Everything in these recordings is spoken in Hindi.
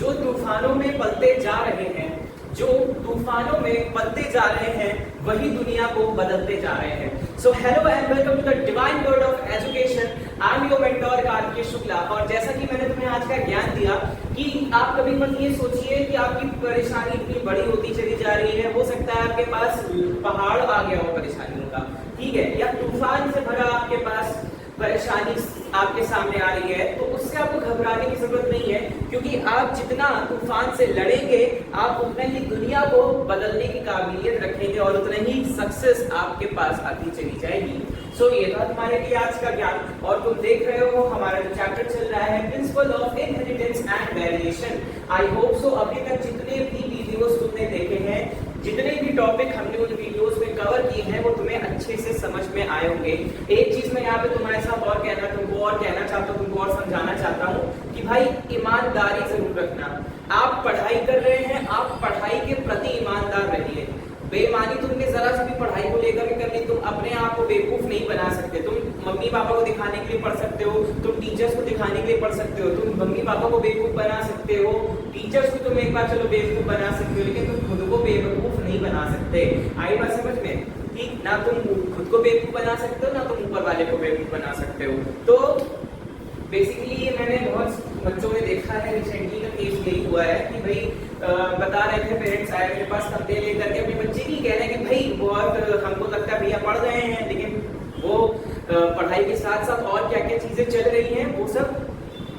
जो तूफानों में पलते जा रहे हैं, जो तूफानों में पलते जा रहे हैं, वही दुनिया को बदलते जा रहे हैं। So hello and welcome to the divine word of education. I am your mentor Kartikeya Shukla. और जैसा कि मैंने तुम्हें आज का ज्ञान दिया कि आप कभी मत ये सोचिए कि आपकी परेशानी इतनी बड़ी होती चली जा रही है। हो सकता है आपके पास पहाड़ आ गया हो परेशानियों का, ठीक है, या तूफान से भरा आपके पास परेशानी आपके सामने आ रही है, तो उससे आपको घबराने की जरूरत नहीं है, क्योंकि आप जितना तूफान से लड़ेंगे आप उतना ही दुनिया को बदलने की काबिलियत रखेंगे और उतना ही सक्सेस आपके पास आती चली जाएगी। सो ये था तुम्हारे लिए आज का ज्ञान। और तुम देख रहे हो हमारा जो चैप्टर चल रहा है principle of inheritance and variation. I hope so अभी तक जितने भी वीडियोस तुमने देखे हैं, जितने भी टॉपिक हमने उन वीडियोस में कवर किए हैं, वो तुम्हें अच्छे से समझ में आए होंगे। एक चीज मैं यहाँ पे तुम्हारे साथ और कहना चाहता हूँ, तुमको और समझाना चाहता हूँ कि भाई ईमानदारी जरूर रखना। आप पढ़ाई कर रहे हैं, आप पढ़ाई के प्रति ईमानदार रहिए। बेईमानी तुमने जरा सी भी पढ़ाई को लेकर के करनी, तुम अपने आप को बेवकूफ नहीं बना सकते। तुम मम्मी पापा को दिखाने के लिए पढ़ सकते हो, तुम टीचर्स को दिखाने के लिए पढ़ सकते हो, तुम मम्मी पापा को बेवकूफ बना सकते हो, टीचर्स को तुम एक बार चलो बेवकूफ बना सकते हो, लेकिन तुम खुद को बेवकूफ नहीं बना सकते। आई बात समझ में? ठीक ना, तुम खुद को बेवकूफ बना सकते हो ना तुम ऊपर वाले को बेवकूफ बना सकते हो। तो बेसिकली ये मैंने बहुत बच्चों में देखा है, रिसेंटली का केस यही हुआ है कि भाई बता रहे थे, पेरेंट्स आए मेरे पास कंप्लेन लेकर के अपने बच्चे की, कह रहे हैं कि भाई बहुत हमको लगता है भैया पढ़ रहे हैं, लेकिन वो पढ़ाई के साथ साथ और क्या क्या चीजें चल रही हैं वो सब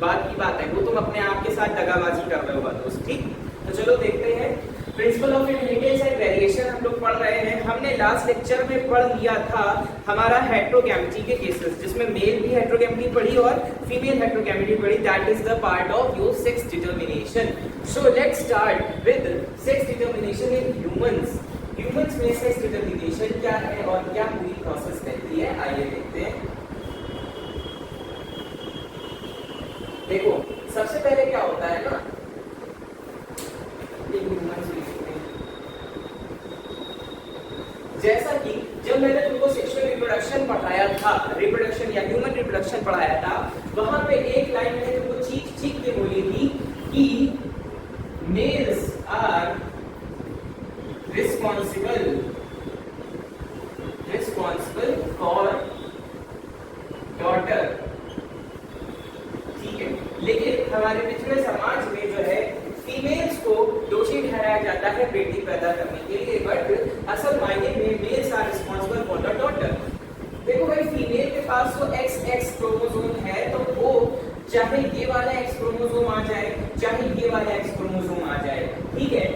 बात की बात है, वो तुम अपने आप के साथ दगाबाजी कर रहे हो दोस्त। ठीक, तो चलो देखते हैं principle of inheritance and variation हम लोग पढ़ रहे हैं। हमने लास्ट लेक्चर में पढ़ लिया था हमारा हेटेरोगैमेटी के केसेस, जिसमें मेल भी हेटेरोगैमेटी पढ़ी और फीमेल हेटेरोगैमेटी पढ़ी। That is the part of your sex determination. So let's start with sex determination in humans. Humans में सेक्स डिटर्मिनेशन क्या है और क्या पूरी प्रोसेस कहती है, आइए देखते हैं। देखो सबसे पहले क्या होता है ना, जैसा कि जब मैंने तुमको सेक्सुअल रिप्रोडक्शन पढ़ाया था, रिप्रोडक्शन या ह्यूमन रिप्रोडक्शन पढ़ाया था, वहां पे एक लाइन मैंने तुमको चीख के बोली थी कि males are responsible for daughter. ठीक है, लेकिन हमारे पिछले समाज में जो है फीमेल्स को दोषी ठहराया जाता है बेटी पैदा करने के लिए, बट असल मायने में males are responsible for the daughter. देखो भाई, फीमेल के पास तो XX क्रोमोसोम है, तो वो चाहे ये वाला X क्रोमोसोम आ जाए, चाहे ये वाला X क्रोमोसोम आ जाए, ठीक है।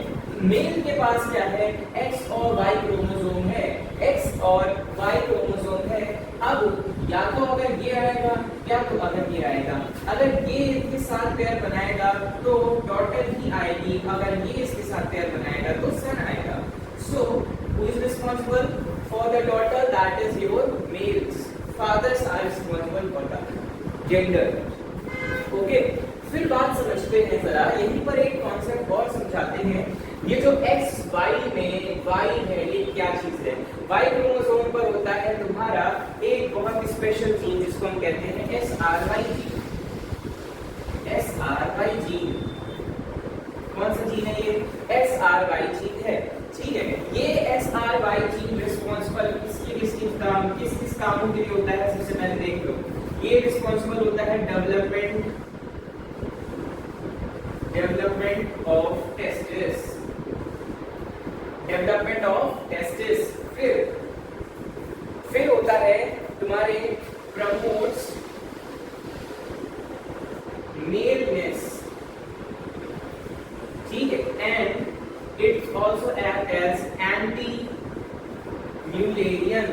मेल के पास क्या है, X और Y क्रोमोसोम है, X और Y क्रोमोसोम है। अब या तो अगर ये आएगा या तो अगर ये आएगा, अगर ये इसके साथ पेयर बनाएगा तो डॉटर ही आएगी, अगर ये इसके साथ पेयर बनाएगा तो सन आएगा। So who is responsible for the daughter? That is your males. Fathers are responsible for the gender. Okay, फिर बात समझते हैं जरा, यहीं पर एक कॉन्सेप्ट और समझाते हैं। ये जो XY में Y है, ये क्या चीज है? Y क्रोमोसोम पर होता है तुम्हारा एक बहुत स्पेशल जीन जिसको हम कहते हैं SRY जीन। SRY जीन कौन सा जीन है? ये SRY जीन है। ठीक है, ये SRY जीन रिस्पॉन्सिबल किस किस कामों के लिए होता है? सबसे पहले देख लो, ये रिस्पॉन्सिबल होता है development of testis. Development of testis. फिर होता है तुम्हारे प्रमोट्स मेलनेस। ठीक है, and it also act as anti Mullerian.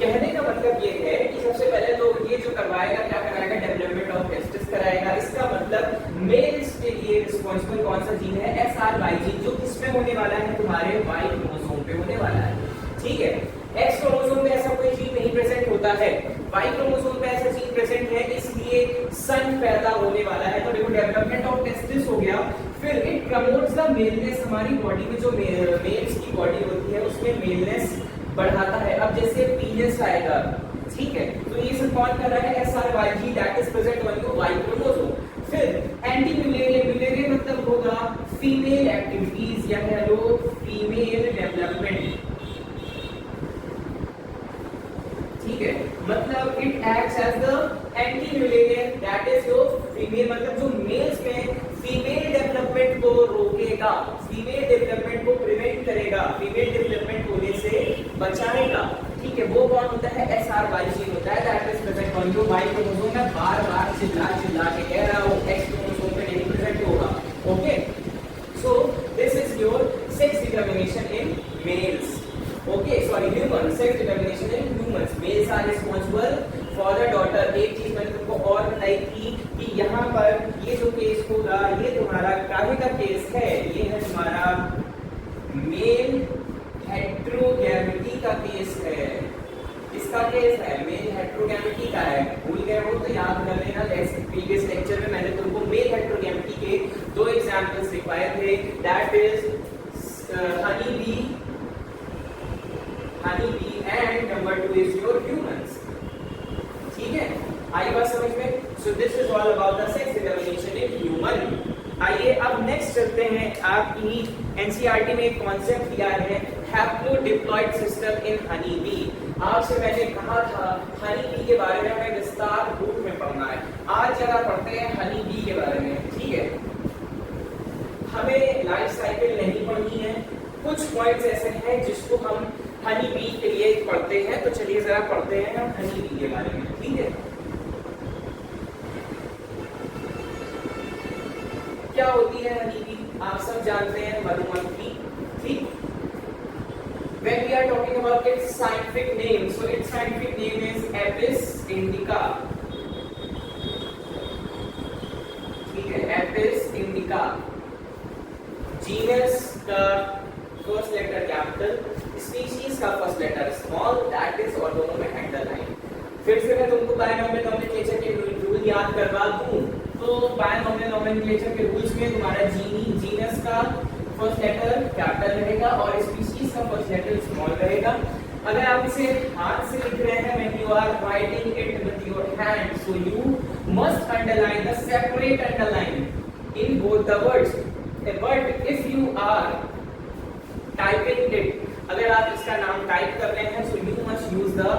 कहने का मतलब ये है कि सबसे पहले तो ये जो करवाएगा, क्या कराएगा? डेवलपमेंट ऑफ टेस्टिस कराएगा। इसका मतलब मेल्स के लिए रिस्पॉन्सिबल कौन सा जीन है? SRY जीन, जो किसमें होने वाला है? तुम्हारे Y क्रोमोसोम पे होने वाला है। ठीक है, X क्रोमोसोम पे ऐसा कोई जीन नहीं प्रेजेंट होता है, Y क्रोमोसोम पे ऐसा जीन प्रेजेंट है, इसलिए सन पैदा होने वाला है। तो देखो, डेवलपमेंट ऑफ टेस्टिस हो गया। फिर इट प्रमोट्स द मेलनेस। हमारी बॉडी में जो मेल्स की बॉडी होती है उसमें मेलनेस बढ़ाता है। अब जैसे पीनस आएगा, ठीक है, तो ये सब कौन कर रहा है? SRY gene, that is present on your Y chromosome. फिर फीमेल एक्टिविटीज या कह लो फीमेल डेवलपमेंट। ठीक है, मतलब it acts as the anti Mullerian, that is जो फीमेल मतलब जो मेल्स में फीमेल डेवलपमेंट को रोकेगा, फीमेल डेवलपमेंट को प्रिवेंट करेगा, फीमेल डेवलपमेंट होने से बचाएगा। ठीक है, वो कौन होता है? SRY जीन होता है, that is present on your Y chromosome. मैं बार-बार चिल्ला के कह रहा हूं, X क्रोमोसोम पे नहीं प्रेजेंट होगा। Okay, so this is your sex determination in males. Okay, sorry, humans, sex determination in humans. Males are responsible for the daughter. एक चीज मैंने तुमको और बताई थी कि यहाँ पर ये जो केस होगा, ये तुम्हारा काहे का केस है? ये है तुम्हारा मेल हेट्रोगैमेटी का केस है। इसका केस है मेल हेट्रोगैमेटी का है। भूल गए हो तो याद कर लेना, प्रीवियस लेक्चर में मैंने तुमको मेल हेट्रोगैमेटी के दो एग्जाम्पल्स दिखाए थे, that is honey bee and number 2 is your humans। ठीक है, आई बात समझ में? So this is all about the sex determination in human। आइए अब नेक्स्ट चलते हैं। आपकी एनसीईआरटी में एक कॉन्सेप्ट दिया है हैप्लोडिप्लॉइड सिस्टम इन हनी बी। आपसे मैंने कहा था हनी बी के बारे में हमें विस्तार रूप में पढ़ना है। आज जरा पढ़ते हैं हनी बी के बारे में। ठीक है, हमें लाइफ साइकिल नहीं पढ़नी है, कुछ पॉइंट्स ऐसे हैं जिसको हम हनी बी के लिए पढ़ते हैं। तो चलिए जरा पढ़ते हैं हम हनी बी के बारे में। ठीक है, क्या होती है हनी बी? आप सब जानते हैं, मधुमक्खी। ठीक, when we are talking about its scientific name, so its scientific name is Apis indica। ठीक है, Apis indica। जीनस का फर्स्ट लेटर कैपिटल, स्पीशीज का first letter small, that is, और दोनों में अंडरलाइन। फिर से मैं तुमको बायनॉमियल नोमेनक्लेचर के रूल याद करवा दूं तो बायनॉमियल नोमेनक्लेचर के रूल्स में तुम्हारा जीनस का फर्स्ट लेटर कैपिटल रहेगा और स्पीशीज का फर्स्ट लेटर स्मॉल रहेगा। अगर आप इसे हाथ से लिख रहे हैं, when you are writing it with your hand, so you must underline the separate underline in both the words, but if you are typing it, अगर आप इसका नाम टाइप कर रहे हैं, so you must use the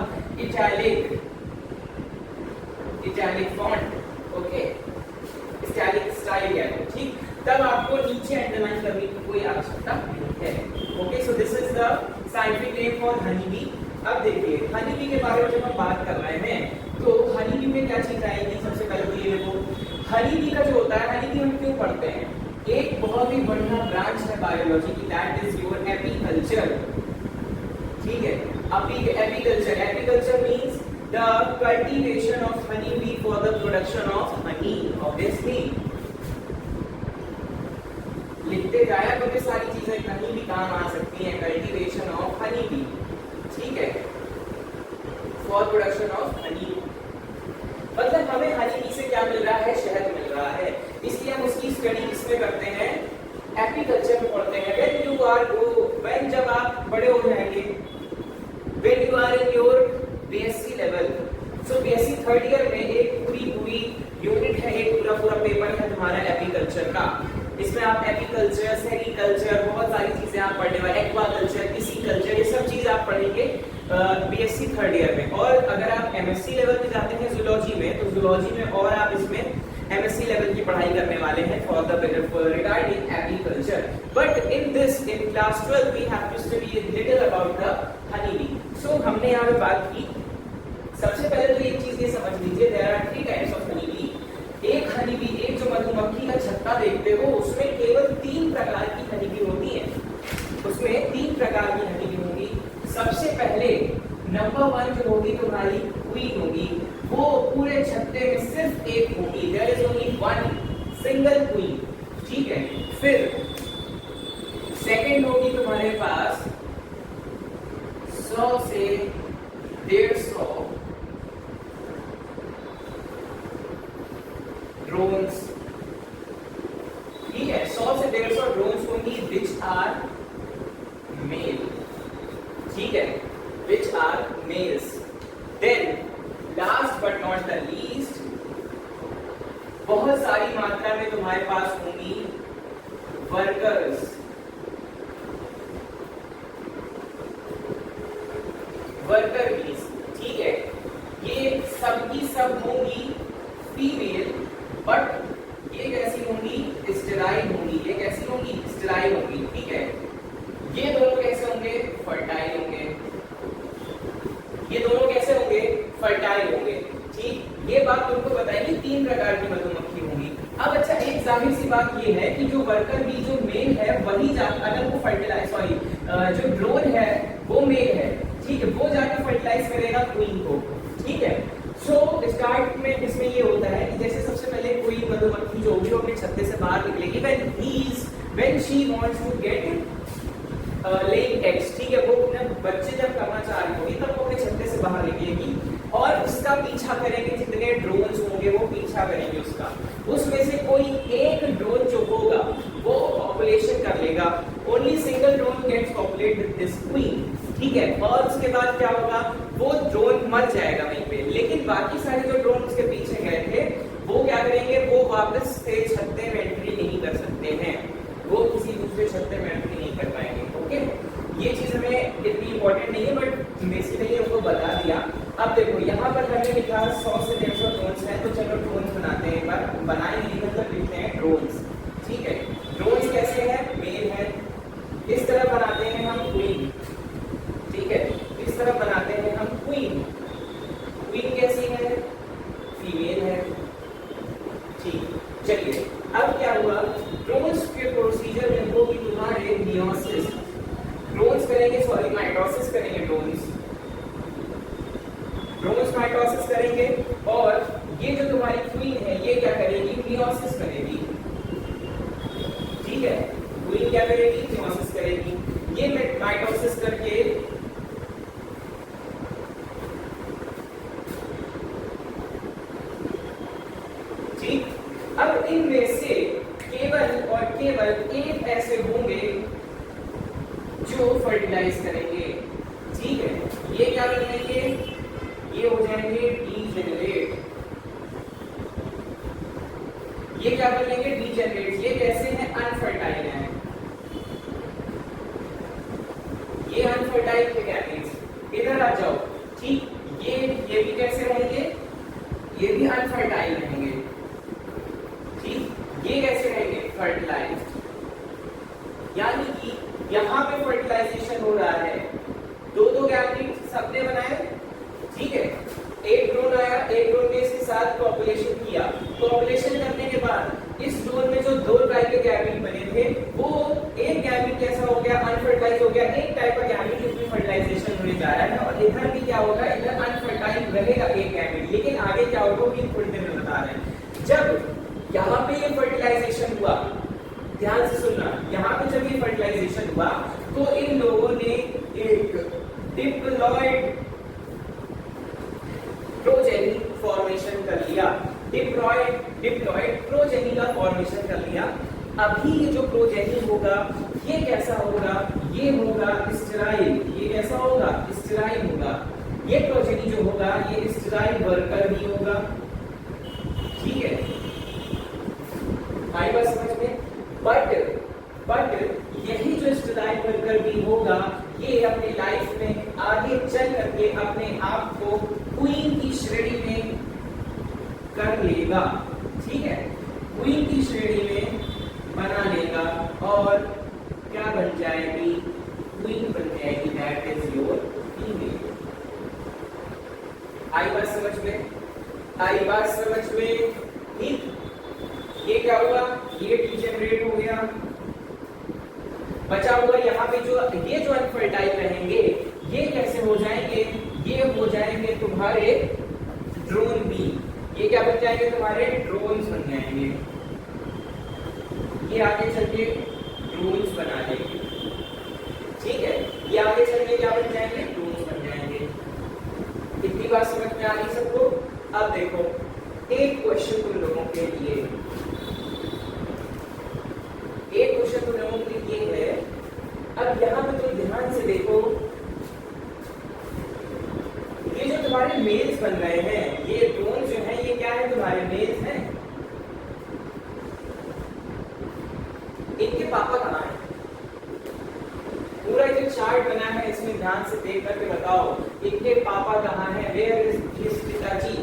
italic font, okay, italic style है। ठीक, तब आपको नीचे अंडरलाइन करने की कोई आवश्यकता नहीं है। Okay, so this is the scientific name for honey bee. अब देखिए हनी बी के बारे में जब हम बात कर रहे हैं तो हनी बी में क्या चीज आएगी? सबसे पहले तो ये देखो, हनी बी का जो होता है, हनी बी हम क्यों पढ़ते हैं? एक बहुत ही बढ़िया ब्रांच है बायोलॉजी की, दैट इज योर एपीकल्चर। ठीक है, apiculture, apiculture means the cultivation of honey B for the production of honey. Obviously लिखते जाया तो ये सारी चीजें कहीं भी काम आ सकती हैं। कल्टीवेशन ऑफ हनी बी, ठीक है, फॉर प्रोडक्शन ऑफ हनी, मतलब हमें हनी बी से क्या मिल रहा है? शहद मिल रहा है। इसलिए हम उसकी स्टडी किसमें करते हैं? एपीकल्चर में पढ़ते हैं। when जब आप बड़े हो जाएंगे, when you are in your BSc level, so BSc third year में एक पूरी यूनिट है, एक पूरा पेपर है तुम्हारा एपीकल्चर का। इसमें आप एपीकल्चर, सेरीकल्चर, बहुत सारी चीजें आप पढ़ने वाले, एक्वाकल्चर, पिसीकल्चर, ये सब चीज आप पढ़ेंगे बीएससी थर्ड ईयर में। और अगर आप एमएससी लेवल पे जाते हैं जूलॉजी में, तो जूलॉजी में और आप इसमें एमएससी लेवल की पढ़ाई करने वाले हैं for the regarding apiculture. But in this, in class 12 we have to study little about the honey bee. So हमने यहाँ पे बात की, सबसे पहले तो एक चीज ये समझ लीजिए, there are 3 types of honey bee. एक हनी बी, एक जो मधुमक्खी का छत्ता देखते हो, उसमें केवल 3 प्रकार की हनी बी होती है। उसमें 3 प्रकार की हनी बी होगी। सबसे पहले नंबर 1 जो होगी तुम्हारी क्वीन होगी, वो पूरे छत्ते में सिर्फ एक होगी, there is only 1 single queen, ठीक है। फिर सेकंड होगी तुम्हारे पास 100 से 150 ड्रोन्स, ठीक है, 100 से 150 ड्रोन्स होंगी विच आर मेल, ठीक है, which are males. Then last but not the least, बहुत सारी मात्रा में तुम्हारे पास होंगी वर्कर्स, वर्कर बीज, ठीक है, ये सब की सब होंगी फीमेल, बट ये कैसी होंगी, स्टेराइल होंगी, ये कैसी होंगी, स्टेराइल होंगी, ठीक है। ये दोनों कैसे होंगे, फर्टाइल होंगे, ये दोनों कैसे होंगे, फर्टाइल होंगे, ठीक। ये बात तुमको बताएगी 3 प्रकार की मधुमक्खी होंगी। अब अच्छा, एक जाहिर सी बात ये है कि जो वर्कर बी जो मेल है वही अगर वो फर्टिलाइज, सॉरी जो ड्रोन है वो मेल है, ठीक है, वो जाके फर्टिलाइज करेगा क्वीन को, ठीक है। सो स्टार्ट में इसमें ये होता है कि जैसे सबसे पहले कोई मधुमक्खी जो होगी वो अपने छत्ते से बाहर निकलेगी when she wants to get laying eggs, ठीक है, वो अपने बच्चे जब करना चाह रही होगी तब वो अपने छत्ते से बाहर निकलेगी और उसका पीछा करेंगे, जितने ड्रोन्स होंगे वो पीछा करेंगे उसका, उसमें से कोई एक ड्रोन जो होगा वो पॉपुलेशन कर लेगा, only single drone gets populate with this queen, ठीक है। और उसके बाद क्या होगा, वो ड्रोन मर जाएगा वहीं पे, लेकिन बाकी सारे जो ड्रोन उसके पीछे गए थे वो क्या करेंगे, वो वापस से छत्ते में एंट्री नहीं कर सकते हैं, वो किसी दूसरे छत्ते में एंट्री नहीं कर पाएंगे, ओके। ये चीज हमें इतनी इंपॉर्टेंट नहीं है बट बेसिकली उनको बता दिया। अब देखो यहाँ पर हमने लिखा 100 से 150 ड्रोन्स हैं, तो चलो ड्रोन्स बनाते हैं, एक बार बनाएंगे मतलब लिखते हैं ड्रोन्स, ठीक है। ड्रोन्स कैसे हैं, मेल है, इस तरह बनाते हैं हम क्वीन, ठीक है, इस तरह बनाते हैं हम क्वीन, क्वीन कैसी है, फीमेल है, ठीक। चलिए अब क्या हुआ, ड्रोन्स के प्रोसीजर में होगी तुम्हारे मियोसिस, ड्रोन्स करेंगे, सॉरी माइटोसिस करेंगे, ड्रोन्स माइटोसिस करेंगे और ये जो तुम्हारी क्वीन है ये क्या करेगी, मियोसिस करेगी, ठीक है, क्वीन क्या करेगी, मियोसिस करेगी, ये माइटोसिस करके ठीक। अब इनमें से केवल और केवल एक ऐसे होंगे जो फर्टिलाइज करेंगे, ठीक है, ये क्या बन जाएंगे, ये हो जाएंगे डीजेनरेट, ये क्या बनेंगे, डीजेनरेट, ये कैसे हैं, अनफर्टाइल हैं, ये अनफर्टाइल के गैमेट्स, इधर आ जाओ, ठीक, ये भी कैसे रहेंगे, ये भी अनफर्टाइल रहेंगे, ठीक, ये कैसे रहेंगे, फर्टिलाइज्ड, यानी कि यहाँ पे फर्टिलाइजेशन हो रहा है, दो गैमेट सबने बनाए, ठीक है, एक ड्रोन आया, एक ड्रोन ने इसके साथ पॉपुलेशन किया, पॉपुलेशन करने के बाद इस ड्रोन में जो 2 टाइप के गैमेट बने थे वो एक गैमेट कैसा हो गया, अनफर्टाइल हो गया, एक टाइप का गैमेट जिसमें फर्टिलाइजेशन होने जा रहा है, और इधर भी क्या होगा, इधर अनफर्टाइल रहेगा एक गैमेट, लेकिन आगे क्या होगा ये थोड़ी देर में बता रहे हैं। जब यहाँ पे ये फर्टिलाइजेशन हुआ, ध्यान से सुनना, यहाँ पे जब ये फर्टिलाइजेशन हुआ तो इन लोगों ने एक डिप्लॉयड प्रोजेनी फॉर्मेशन कर लिया, डिप्लॉयड प्रोजेनी का फॉर्मेशन कर लिया। अभी ये जो प्रोजेनी होगा ये कैसा होगा, ये होगा स्टेराइल, ये कैसा होगा, स्टेराइल होगा, ये प्रोजेनी जो होगा ये स्टेराइल वर्कर भी होगा, ठीक है, आई बात समझ में। बट यही जो स्टेराइल वर्कर भी होगा ये अपनी लाइफ में आगे चल करके अपने आप को क्वीन की श्रेणी में कर लेगा, ठीक है, क्वीन की श्रेणी में बना लेगा और क्या बन जाएगी, क्वीन बन जाएगी, दैट इज योर फीमेल। आई बात समझ में, आई बात समझ में, ठीक। ये क्या हुआ, ये डीजेनरेट हो गया, बचा हुआ यहाँ पे जो ये जो अनफर्टाइल रहेंगे ये कैसे हो जाएंगे, ये हो जाएंगे तुम्हारे ड्रोन बी, ये क्या बन जाएंगे, तुम्हारे ड्रोन्स बन जाएंगे, ये आगे चल के ड्रोन्स बना लेंगे, ठीक है, ये आगे चल के क्या बन जाएंगे, ड्रोन्स बन जाएंगे। इतनी बात समझ में आ गई सबको। अब देखो एक क्वेश्चन तुम लोगों के लिए, एक क्वेश्चन तुम लोगों के लिए है, अब यहाँ पे तुम ध्यान से देखो, ये जो तुम्हारे मेल्स बन रहे हैं, ये ड्रोन जो है ये क्या है, तुम्हारे मेल्स हैं, इनके पापा कहाँ है? पूरा जो चार्ट बना है इसमें ध्यान से देख करके बताओ इनके पापा कहाँ हैं? वेयर इज हिज पिताजी?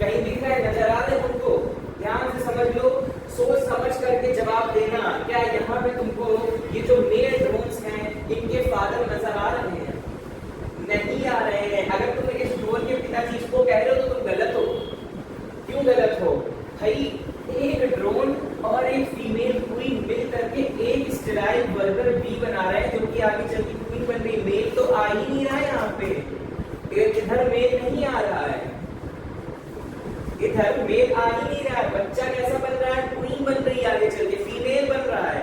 कहीं दिख रहा है, नजर आ रहे हैं तुमको? ध्यान से समझ लो, सोच समझ करके जवाब देना। क्या यहाँ पे तुमको ये जो मेल ड्रोन्स हैं इनके फादर नजर आ रहे हैं? नहीं आ रहे हैं। अगर तुम इस ड्रोन के पिताजी इसको कह रहे हो तो तुम गलत हो। क्यों गलत हो भाई? एक ड्रोन और एक फीमेल क्वीन मिल करके एक स्टेराइल वर्कर बी बना रहे हैं जो कि आगे चल के क्वीन बन रही। मेल तो आ ही नहीं रहा है यहाँ पे, इधर मेल नहीं आ रहा है, इधर मेल आ ही नहीं रहा है। बच्चा कैसा बन रहा है? क्वीन बन रही है, आगे चल के फीमेल बन रहा है।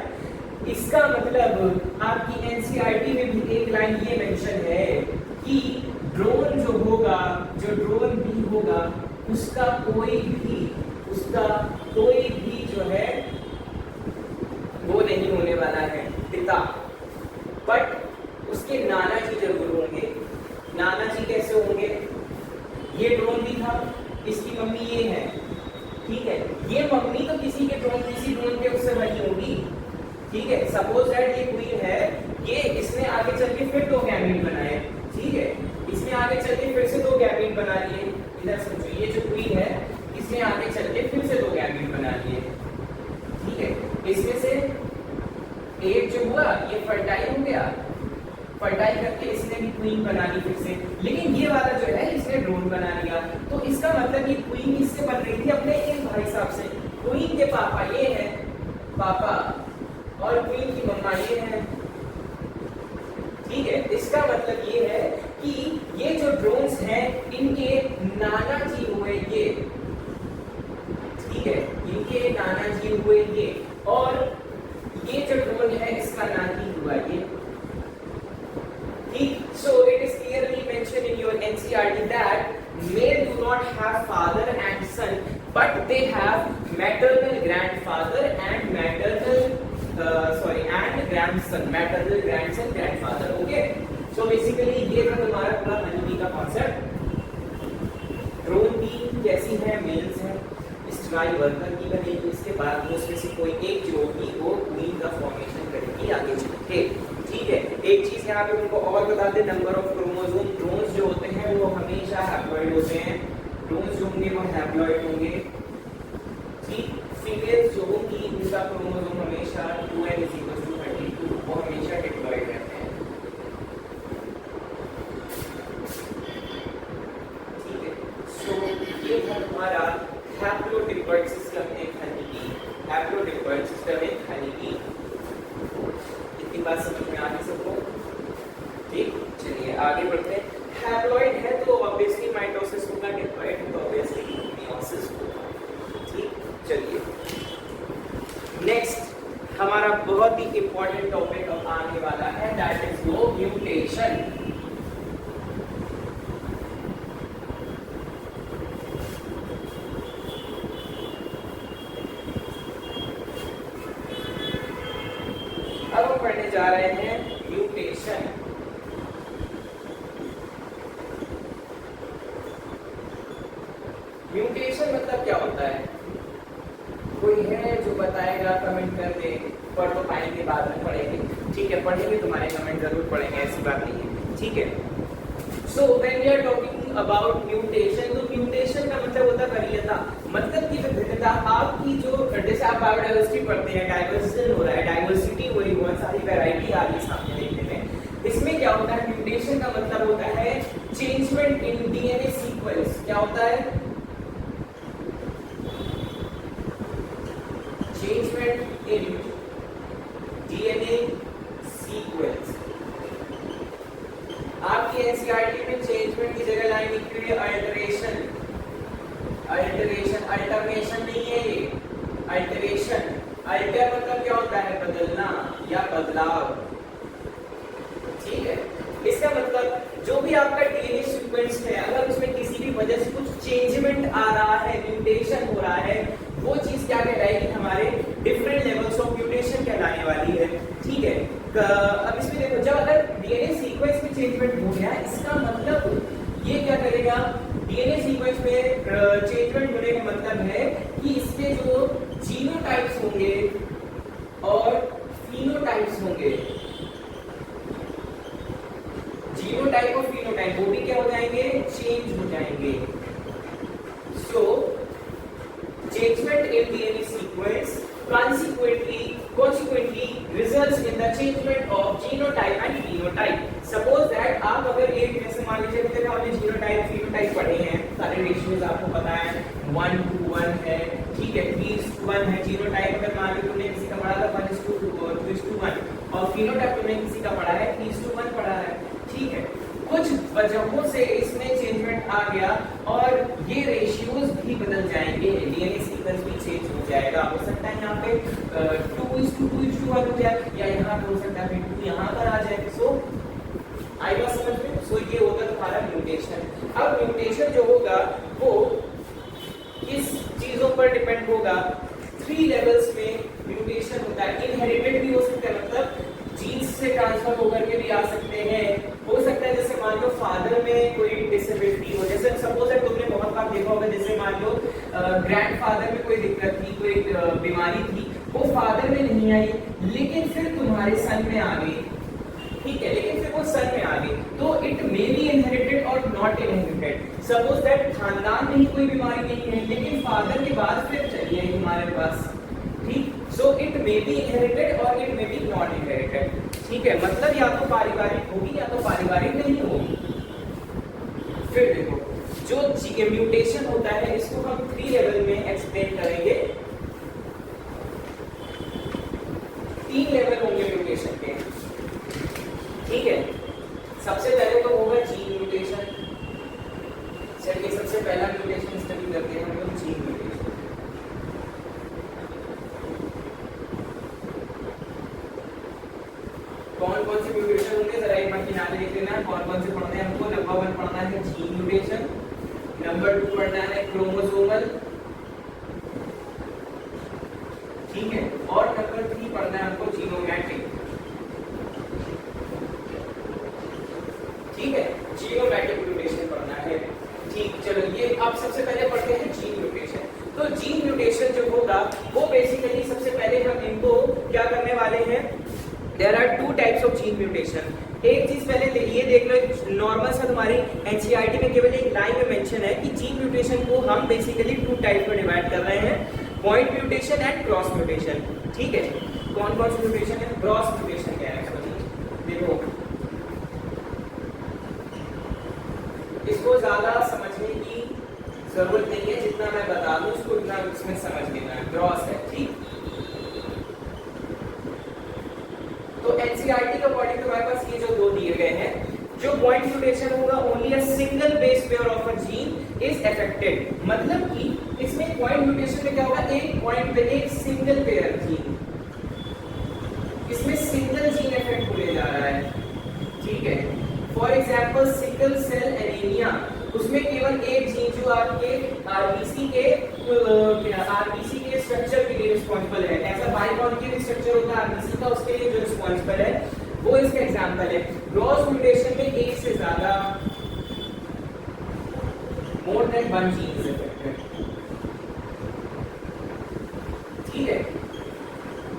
इसका मतलब आपकी एनसीईआरटी में भी एक लाइन ये मेंशन है कि ड्रोन जो होगा, जो ड्रोन बी होगा, उसका कोई भी जो है वो नहीं होने वाला है पिता, बट उसके नाना जी जरूर होंगे। नाना जी कैसे होंगे? ये ड्रोन भी था, इसकी मम्मी ये है, ठीक है। ये मम्मी तो किसी ड्रोन के उससे बनी होगी, ठीक है। सपोज दैट ये क्वीन है, ये इसने आगे चल के फिर 2 गैमीट बनाए, ठीक है। इसने आगे चल के फिर से 2 गैमीट बना लिए। इधर समझो, ये जो क्वीन है इसने आगे चल के फिर से 2 गैमीट बना लिए, ठीक है। इसमें से एक जो हुआ ये फर्टाइल हो गया, फर्टाइल करके इसने भी क्वीन बना ली फिर से। लेकिन ये वाला जो है इसने ड्रोन बना लिया। तो इसका मतलब ये क्वीन इससे बन रही थी अपने एक भाई साहब से। क्वीन के पापा ये है पापा और क्वीन की मम्मा ये है, ठीक है। इसका मतलब ये है कि ये जो ड्रोन्स हैं इनके नाना जी हुए ये, ठीक है। इनके नाना जी हुए ये, और ये जो ड्रोन है इसका नानी हुआ ये, ठीक। So it is clearly mentioned in your NCERT that male do not have father and son, but they have maternal grandfather and grandson, maternal grandson, grandfather. Okay. So basically ये था तुम्हारा पूरा हनी का कॉन्सेप्ट। ड्रोन भी कैसी है? मेल्स है, स्ट्राइल वर्कर की बनेगी, इसके बाद उसमें से कोई एक जो होगी वो क्वीन का फॉर्मेशन करेगी आगे चल के, ठीक है। एक चीज यहाँ पे तुमको और बता दे, नंबर ऑफ क्रोमोसोम। ड्रोन्स जो होते हैं वो हमेशा हैप्लॉइड होते हैं। ड्रोन्स जो होंगे वो हैप्लॉइड होंगे, ठीक। फीमेल्स जो होंगी उनका क्रोमोसोम हमेशा 2n=32, वो हमेशा डिप्लॉइड रहते हैं, ठीक है। सो ये था तुम्हारा haplodiploid system in honey, haplodiploid system in honey. इतनी बात समझ में आ गई सबको, ठीक। चलिए आगे बढ़ते हैं। हैप्लॉइड है तो ऑब्वियसली माइटोसिस होगा, डिप्लॉइड है तो ऑब्वियसली मियोसिस होगा, ठीक। चलिए नेक्स्ट हमारा बहुत ही इंपॉर्टेंट टॉपिक अब आने वाला है, दैट इज नो म्यूटेशन। अब हम पढ़ने जा रहे हैं म्यूटेशन। म्यूटेशन मतलब क्या होता है? कोई है जो बताएगा? कमेंट कर दे। पढ़ तो पाएंगे, बाद में पढ़ेंगे, ठीक है। पढ़ेंगे, तुम्हारे कमेंट जरूर पढ़ेंगे, ऐसी बात नहीं है, ठीक है। So when we are talking about mutation, तो म्यूटेशन का मतलब होता है वरीयता, मतलब की विभिन्नता। आपकी जो जैसे आप बायोडाइवर्सिटी पढ़ते हैं, डाइवर्सन हो रहा है, डाइवर्सिटी हो रही, बहुत सारी वैरायटी आ रही है सामने देखने में। इसमें क्या होता है? म्यूटेशन का मतलब होता है चेंजमेंट इन डीएनए सीक्वेंस। क्या होता है? Changement in DNA sequence. आपकी एनसीईआरटी में चेंजमेंट की जगह लाइन लिखी हुई है अल्टरेशन। अल्टरेशन, अल्टरनेशन नहीं है ये, अल्टरेशन। अल्टर मतलब क्या होता है? बदलना या बदलाव, ठीक है। इसका मतलब जो भी आपका डीएनए सीक्वेंस है, अगर उसमें किसी भी वजह से कुछ चेंजमेंट आ रहा है, म्यूटेशन हो रहा है, वो चीज क्या कहलाएगी? हमारे डिफरेंट लेवल्स ऑफ म्यूटेशन कहलाने वाली है, ठीक है। अब इसमें देखो, जब अगर डीएनए सीक्वेंस में चेंजमेंट हो गया, इसका मतलब ये क्या करेगा? डीएनए सीक्वेंस में चेंजमेंट होने का मतलब है कि इसके जो जीनोटाइप्स होंगे और फिनोटाइप्स होंगे, जीनोटाइप और फिनोटाइप वो भी क्या हो जाएंगे, चेंज हो जाएंगे। सो changement in DNA sequence consequently results in the changement of genotype and phenotype. Suppose that आप अगर एक जैसे मान लीजिए कि हमने जीनोटाइप फिनोटाइप पढ़े हैं, सारे रेशियोज आपको पता है 1:1 है, ठीक है, 3:1 है। जीनोटाइप अगर मान लो तुमने किसी का पढ़ा था 1:2:1 और फिनोटाइप तुमने किसी का पढ़ा है 3:1 पढ़ा है, ठीक है। कुछ वजहों से इसमें चेंजमेंट आ गया और ये रेशियोज भी बदल जाएंगे, डीएनए सीक्वेंस भी चेंज हो जाएगा। हो सकता है यहाँ पे 2:2:1 हो जाए, या यहाँ पे हो सकता है 2 यहाँ पर आ जाए। सो आई बात समझ में? सो ये होगा तुम्हारा म्यूटेशन। अब म्यूटेशन जो होगा वो किस चीजों पर डिपेंड होगा, 3 लेवल्स में म्यूटेशन होता है। इनहेरिटेड भी हो सकता है, मतलब जीन्स से ट्रांसफर होकर के भी आ सकते हैं। हो सकता है जैसे मान लो फादर में कोई डिसेबिलिटी हो, जैसे सपोज दैट तुमने बहुत बार देखा होगा, जैसे मान लो ग्रैंडफादर में कोई दिक्कत थी, कोई बीमारी थी, वो फादर में नहीं आई लेकिन फिर तुम्हारे सन में आ गई, ठीक है, लेकिन फिर वो सन में आ गई, तो इट मे बी इनहेरिटेड और नॉट इनहेरिटेड। सपोज दैट खानदान में ही कोई बीमारी नहीं है लेकिन फादर के बाद फिर चली आई हमारे पास, ठीक। So it may be inherited और it may be not inherited, ठीक है, मतलब या तो पारिवारिक होगी या तो पारिवारिक नहीं होगी। फिर देखो जो म्यूटेशन होता है इसको हम 3 लेवल में एक्सप्लेन करेंगे। 3 लेवल होंगे म्यूटेशन के, ठीक है। सबसे पहले तो होगा जीन म्यूटेशन। चलिए सबसे पहला म्यूटेशन स्टडी करते हैं हम लोग, जीन म्यूटेशन। कौन कौन से म्यूटेशन होंगे जरा एक बार किनारे देख लेना, कौन कौन से पढ़ना है हमको। नंबर 1 पढ़ना है जीन म्यूटेशन, नंबर 2 पढ़ना है क्रोमोसोमल, ठीक है, और नंबर 3 पढ़ना है हमको जीनोमैटिक, ठीक है, जीनोमैटिक म्यूटेशन पढ़ना है, ठीक। चलो ये अब सबसे पहले पढ़ते हैं जीन म्यूटेशन। तो जीन म्यूटेशन जो होगा वो बेसिकली सबसे पहले हम इनको क्या करने वाले हैं, there are 2 types of gene mutation. एक चीज पहले ये देख लो, नॉर्मल सा तुम्हारी एनसीईआरटी में केवल एक लाइन में मेंशन है कि जीन म्यूटेशन को हम बेसिकली 2 टाइप में डिवाइड कर रहे हैं, point mutation and cross mutation, ठीक है। कौन कौन से म्यूटेशन है, क्रॉस म्यूटेशन क्या है, देखो इसको ज्यादा समझने की जरूरत नहीं है, जितना मैं बता दूं उसको उतना उसमें समझ लेना है। क्रॉस है, ठीक। तो एनसीईआरटी का अकॉर्डिंग तुम्हारे पास ये जो 2 दिए गए हैं, जो पॉइंट म्यूटेशन होगा only a single base pair of a gene is affected, मतलब कि इसमें पॉइंट म्यूटेशन में क्या होगा, एक पॉइंट पे एक सिंगल पेयर जीन, इसमें सिंगल जीन इफेक्ट होने जा रहा है, ठीक है। For example sickle cell anaemia, उसमें केवल एक जीन जो आपके आरबीसी के स्ट्रक्चर के लिए रिस्पांसिबल है, ऐसा बाइकॉन्केव स्ट्रक्चर होता है आरबीसी का, उसके लिए जो रिस्पांसिबल है वो इसका एग्जांपल है। क्रॉस म्यूटेशन में एक से ज्यादा more than 1 gene is affected, ठीक है।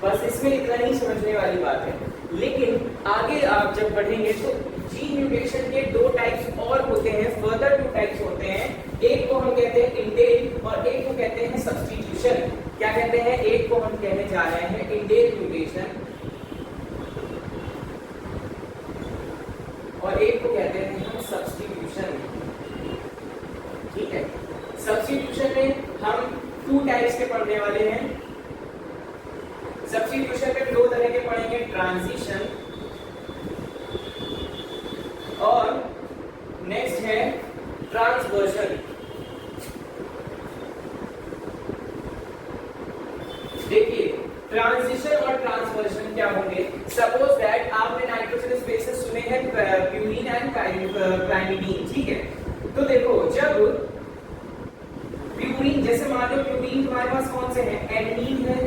बस इसमें इतना ही समझने वाली बात है, लेकिन आगे आप जब बढ़ेंगे तो जीन म्यूटेशन के 2 टाइप्स और होते हैं, फर्दर 2 टाइप्स होते हैं। एक को हम कहते हैं इंडेल और एक को कहते हैं सब्स्टिट्यूशन। क्या कहते हैं, एक को हम कहने जा रहे हैं इंडेल म्यूटेशन और एक को कहते हैं हम सब्स्टिट्यूशन, ठीक है। सब्स्टिट्यूशन में हम 2 टाइप्स के पढ़ने वाले हैं। सब्स्टिट्यूशन में 2 तरह के पढ़ेंगे, ट्रांजिशन और नेक्स्ट है ट्रांसवर्जन। देखिए ट्रांजिशन और ट्रांसवर्जन क्या होंगे। सपोज दैट आपने नाइट्रोजनस बेसेस सुने हैं प्यूरिन एंड पाइरिमिडीन, ठीक है। तो देखो जब प्यूरिन, जैसे मान लो प्यूरिन तुम्हारे पास कौन से हैं, एडेनिन है,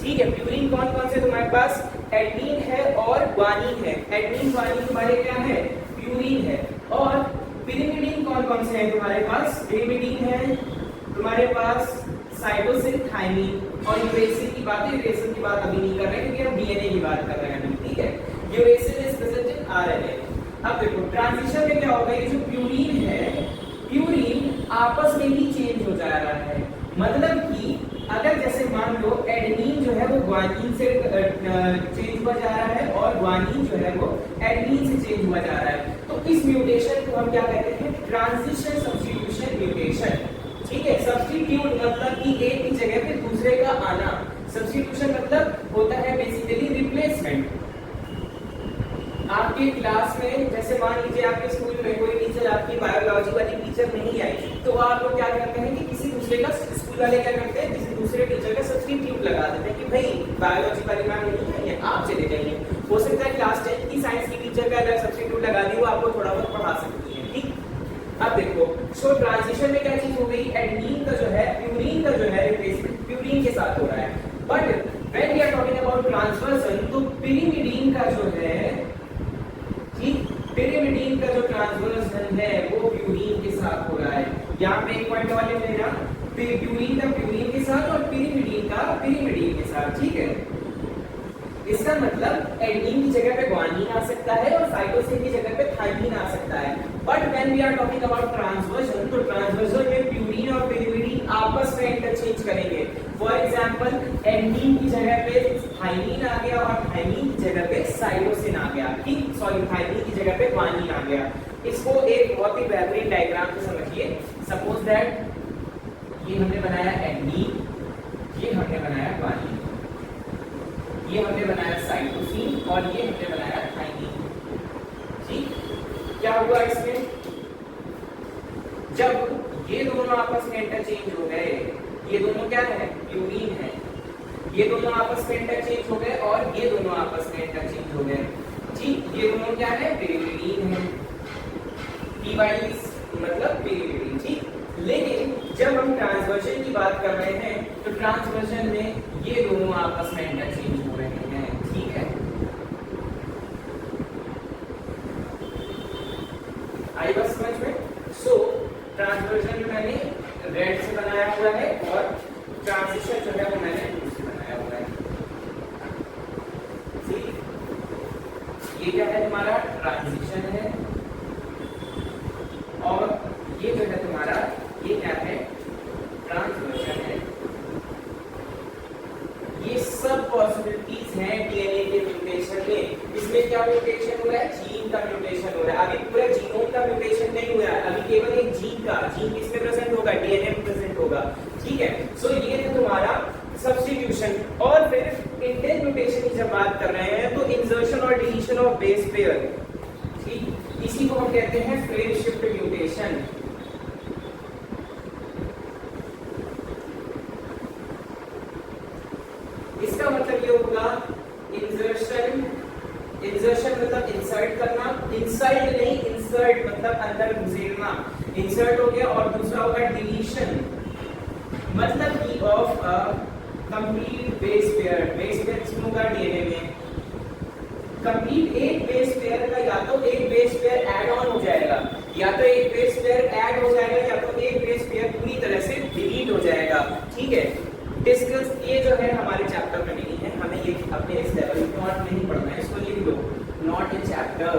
ठीक है। प्यूरिन कौन कौन से तुम्हारे पास, एडेनिन है और ग्वानिन है। एडेनिन ग्वानिन तुम्हारे क्या है, प्यूरिन है। और पिरिमिडीन कौन कौन से हैं तुम्हारे पास, पिरिमिडीन है तुम्हारे पास, साइटोसिन थाइमिन, और यूरेसिल की बात है, यूरेसिल की बात अभी नहीं कर रहे हैं क्योंकि हम डीएनए की बात कर रहे हैं अभी, ठीक है। Uracil is present in RNA. अब देखो ट्रांजिशन में क्या होगा, ये जो प्यूरिन है, प्यूरिन आपस में ही चेंज हो जा रहा है। मतलब कि अगर जैसे मान लो एडेनिन जो है वो ग्वानिन से चेंज हुआ जा रहा है और ग्वानिन जो है वो एडेनिन से चेंज हुआ जा रहा है, तो इस म्यूटेशन को हम क्या कहते हैं, ट्रांजिशन सब्स्टिट्यूशन म्यूटेशन, ठीक है। सब्स्टिट्यूट मतलब कि एक की जगह पे दूसरे का आना, सब्स्टिट्यूशन मतलब होता है बेसिकली रिप्लेसमेंट। आपके क्लास में जैसे मान लीजिए आपके स्कूल में कोई टीचर, आपकी बायोलॉजी वाली टीचर नहीं आई, तो आप लोग क्या करते हैं कि किसी दूसरे का, स्कूल वाले क्या करते हैं, किसी दूसरे टीचर का सब्स्टिट्यूट लगा देते हैं कि भाई बायोलॉजी वाली मैम नहीं आई है, आप चले जाइए। हो सकता है क्लास 10 की साइंस की टीचर का अगर सब्स्टिट्यूट लगा दी, वो आपको थोड़ा बहुत पढ़ा सकती है, ठीक। अब देखो सो ट्रांजिशन में क्या चीज हो गई, एडेनिन का जो है, प्यूरिन का जो है रिप्लेसमेंट प्यूरिन के साथ हो रहा है। But when we are talking about transversion, तो पिरिमिडीन का जो है, ठीक, पिरिमिडीन का जो ट्रांसवर्सन है वो प्यूरिन के साथ हो रहा है। यहाँ पे एक पॉइंट वाले लेना, प्यूरिन का प्यूरिन के साथ और पिरिमिडीन का पिरिमिडीन के साथ, ठीक है। इसका मतलब एडेनिन की जगह पे ग्वानिन आ सकता है और साइटोसिन की जगह पे थाइमिन आ सकता है। But when we are talking about transversion, तो ट्रांसवर्जन में प्यूरिन और पिरिमिडीन आपस में इंटरचेंज करेंगे। फॉर एग्जांपल एडेनिन की जगह पे थाइमिन आ गया और थाइमिन की जगह पे साइटोसिन आ गया, ठीक, सॉरी थाइमिन की जगह पे ग्वानिन आ गया। इसको एक बहुत ही बेहतरीन डायग्राम से समझिए। सपोज दैट ये हमने बनाया एडेनिन, ये हमने बनाया ग्वानिन, ये हमने बनाया साइटोसिन और ये हमने बनाया थाइमिन, ठीक। क्या हुआ इसमें, जब ये दोनों आपस में इंटरचेंज हो गए, ये दोनों क्या है, प्यूरिन है, ये दोनों आपस में इंटरचेंज हो गए और ये दोनों आपस में इंटरचेंज हो गए, ठीक। ये दोनों क्या है, पिरिमिडीन है, पीवाइस मतलब पिरिमिडीन, ठीक। लेकिन जब हम ट्रांसवर्जन की बात कर रहे हैं, तो ट्रांसवर्जन में ये दोनों आपस में इंटरचेंज हो रहे हैं, ठीक है। आई बात समझ में। सो ट्रांसवर्जन में मैंने रेड से बनाया हुआ है और ट्रांजिशन जो है वो मैंने ब्लू से बनाया हुआ है, ठीक। ये क्या है, तुम्हारा ट्रांजिशन है और ये जो है तुम्हारा, ये क्या है, ट्रांसवर्जन है। ये सब पॉसिबिलिटीज हैं डीएनए के म्यूटेशन में। इसमें क्या म्यूटेशन हो रहा है, जीन का म्यूटेशन हो रहा है। अभी पूरा जीनोम का म्यूटेशन नहीं हुआ है, अभी केवल एक जीन का, जीन किसमें प्रेजेंट होगा, डीएनए में प्रेजेंट होगा, ठीक है। सो ये था तुम्हारा सब्स्टिट्यूशन। और फिर इंटेंट म्यूटेशन की जब बात कर रहे हैं, तो इंसर्शन और डिलीशन ऑफ बेस पेयर, ठीक, इसी को हम कहते हैं फ्रेम शिफ्ट म्यूटेशन। इसका मतलब ये होगा इंसर्शन, इंसर्शन मतलब इंसर्ट करना, इंसल्ट नहीं, इंसर्ट मतलब अंदर घुसेड़ना, इंसर्ट हो गया। और दूसरा होगा डिलीशन, मतलब कि of a complete base pair. Base pair किसमें होगा, डीएनए में। कंप्लीट एक बेस पेयर का या तो एक बेस पेयर ऐड ऑन हो जाएगा, या तो एक बेस पेयर ऐड हो जाएगा, या तो एक बेस पेयर पूरी तरह से डिलीट हो जाएगा, ठीक है। डिस्कस ये जो है हमारे चैप्टर में नहीं है, हमें ये अपने इस लेवल पे नॉट नहीं पढ़ना है, इसको लिख लो, नॉट इन चैप्टर,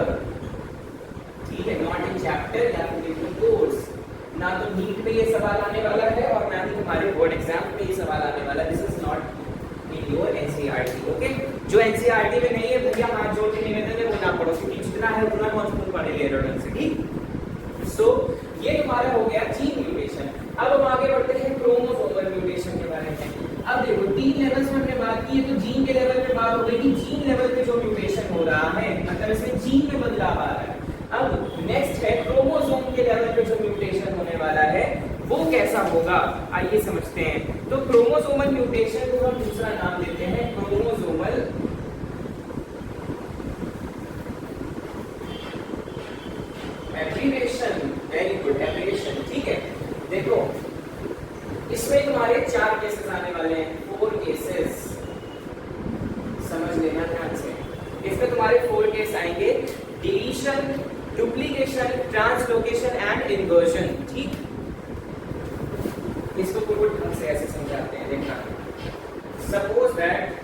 ठीक है, नॉट इन चैप्टर या फिर लिख लो कोर्स। ना तो नीट में ये सवाल आने वाला है और ना ही तुम्हारे बोर्ड एग्जाम में ये सवाल आने वाला है। This is not in your NCERT, okay. जो एनसीईआरटी में नहीं है भैया हाथ जोड़ के निवेदन है वो ना पढ़ो, क्योंकि जितना है उतना महत्वपूर्ण पढ़ेंगे रिटर्न से, ठीक। सो ये तुम्हारा हो गया जीन म्यूटेशन। अब हम आगे बढ़ते हैं क्रोमोसोमल म्यूटेशन के बारे में। अब देखो 3 लेवल्स में हमने बात की है, तो जीन के लेवल पे बात हो गई कि जीन लेवल पे जो म्यूटेशन हो रहा है, मतलब इसमें जीन में बदलाव आ रहा है। अब नेक्स्ट है क्रोमोसोम के लेवल पे जो म्यूटेशन होने वाला है वो कैसा होगा, आइए समझते हैं। तो क्रोमोसोमल म्यूटेशन को हम दूसरा नाम देते हैं chromosomal abbreviation. Very good, abbreviation, ठीक है। देखो इसमें तुम्हारे 4 केसेस आने वाले हैं, 4 केसेस, समझ लेना ध्यान से। इसमें तुम्हारे 4 केस आएंगे, deletion, duplication, translocation and inversion, ठीक। इसको पूर्ण ढंग से ऐसे समझाते हैं, देखना। सपोज दैट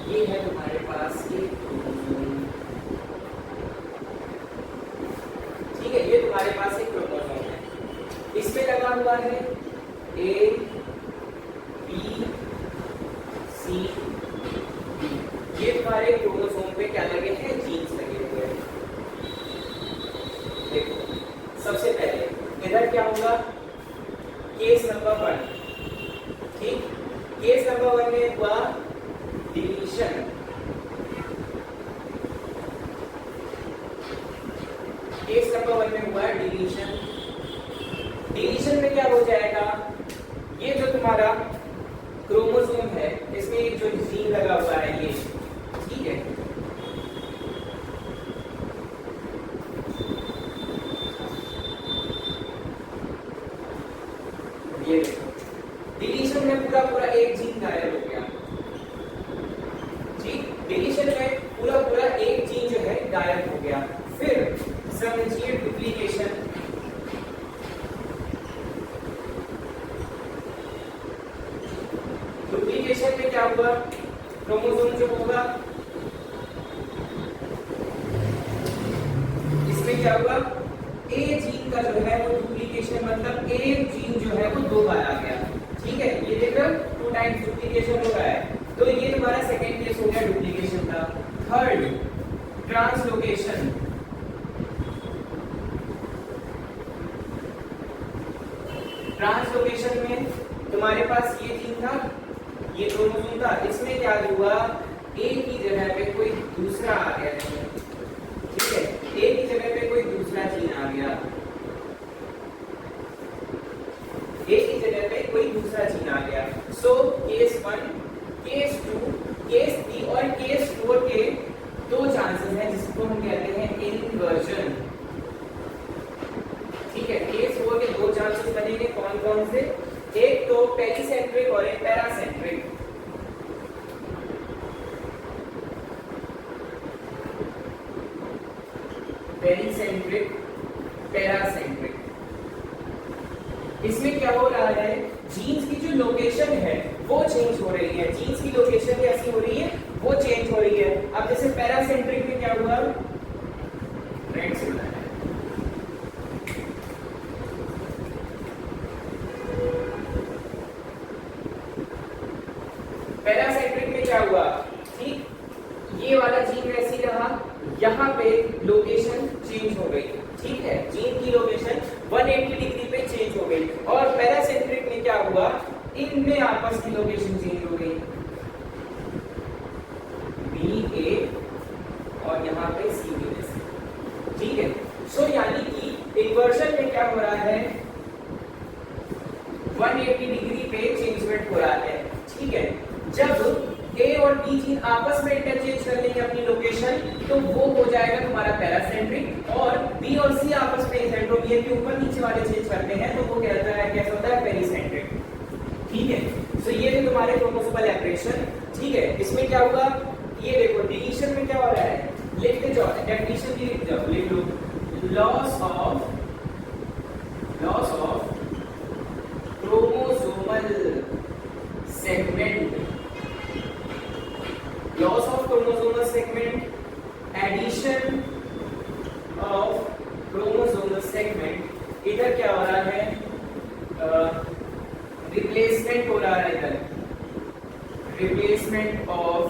ये है तुम्हारे पास ये क्रोमोसोम, ठीक है, ये तुम्हारे पास एक क्रोमोसोम है, इसमें लगा हुआ है ए बी सी डी, ये तुम्हारे क्रोमोसोम पे क्या लगे हैं, जीन्स लगे हुए हैं। देखो सबसे पहले इधर क्या होगा, केस नंबर 1, ठीक, केस नंबर 1 में हुआ डिलीशन, केस नंबर 1 में हुआ डिलीशन। डिलीशन में क्या हो जाएगा, ये जो तुम्हारा क्रोमोसोम है इसमें एक जो जीन लगा हुआ है ये, ठीक है, ये देखो डिलीशन में पूरा पूरा एक जीन गायब हो गया, ठीक, डिलीशन में पूरा पूरा एक जीन जो है गायब हो गया। फिर समझिए डुप्लीकेशन, डुप्लीकेशन में क्या हुआ, क्रोमोसोम जो होगा इसमें क्या हुआ, ए जीन का जो है वो डुप्लीकेशन, मतलब ए जीन जो है वो 2 बार आ गया, ठीक है, ये देखो 2 टाइम्स डुप्लीकेशन हो रहा है, तो ये तुम्हारा सेकेंड केस हो गया डुप्लीकेशन का। थर्ड ट्रांसलोकेशन, ट्रांसलोकेशन में तुम्हारे पास ये जीन था, ये क्रोमोसोम था, इसमें क्या हुआ, ए की जगह पे कोई दूसरा आ गया, ठीक है, ए की जगह पे कोई दूसरा जीन आ गया, ए की जगह पे कोई दूसरा जीन आ गया। सो केस 1, केस 2, केस 3 और केस 4 के 2 चांसेस हैं जिसको हम कहते हैं इन्वर्जन, ठीक है, केस 4 के 2 चांसेस बनेंगे, कौन कौन से, एक तो पेरीसेंट्रिक और एक पैरासेंट्रिक। पेरीसेंट्रिक, पैरासेंट्रिक, इसमें क्या हो रहा है, जीन्स की जो लोकेशन है वो चेंज हो रही है, जीन्स की लोकेशन कैसी हो रही है, वो चेंज हो रही है। अब जैसे पैरासेंट्रिक में क्या हुआ, रेड से बनाया, पैरासेंट्रिक में क्या हुआ, ठीक, ये वाला जीन वैसी रहा, यहाँ पे लोकेशन चेंज हो गई, ठीक है, जीन की लोकेशन 180 डिग्री पे चेंज हो गई। और पैरासेंट्रिक में क्या हुआ, इनमें आपस की लोकेशन चेंज हो गई, बी ए और यहाँ पे सी बी, ठीक है। सो यानी कि इन्वर्जन में क्या हो रहा है, 180 डिग्री पे चेंजमेंट हो रहा है, ठीक है। जब ए और बी जीन आपस में इंटरचेंज कर लेंगे अपनी लोकेशन, तो वो हो जाएगा तुम्हारा पैरासेंट्रिक, और बी और सी आपस में सेंट्रोमियर के ऊपर नीचे वाले चेंज करते हैं तो वो कहता है, कैसा होता है, पेरीसेंट्रिक, ठीक है। सो ये थे तुम्हारे क्रोमोसोमल एब्रेशन, ठीक है। इसमें क्या होगा, ये देखो डिलीशन में क्या हो रहा है, लिखते जाओ, डेफिनेशन भी लिख जाओ, लिख लो, loss of chromosomal segment, loss of chromosomal segment, addition of chromosomal segment, इधर क्या हो रहा है, रिप्लेसमेंट हो रहा है, इधर रिप्लेसमेंट ऑफ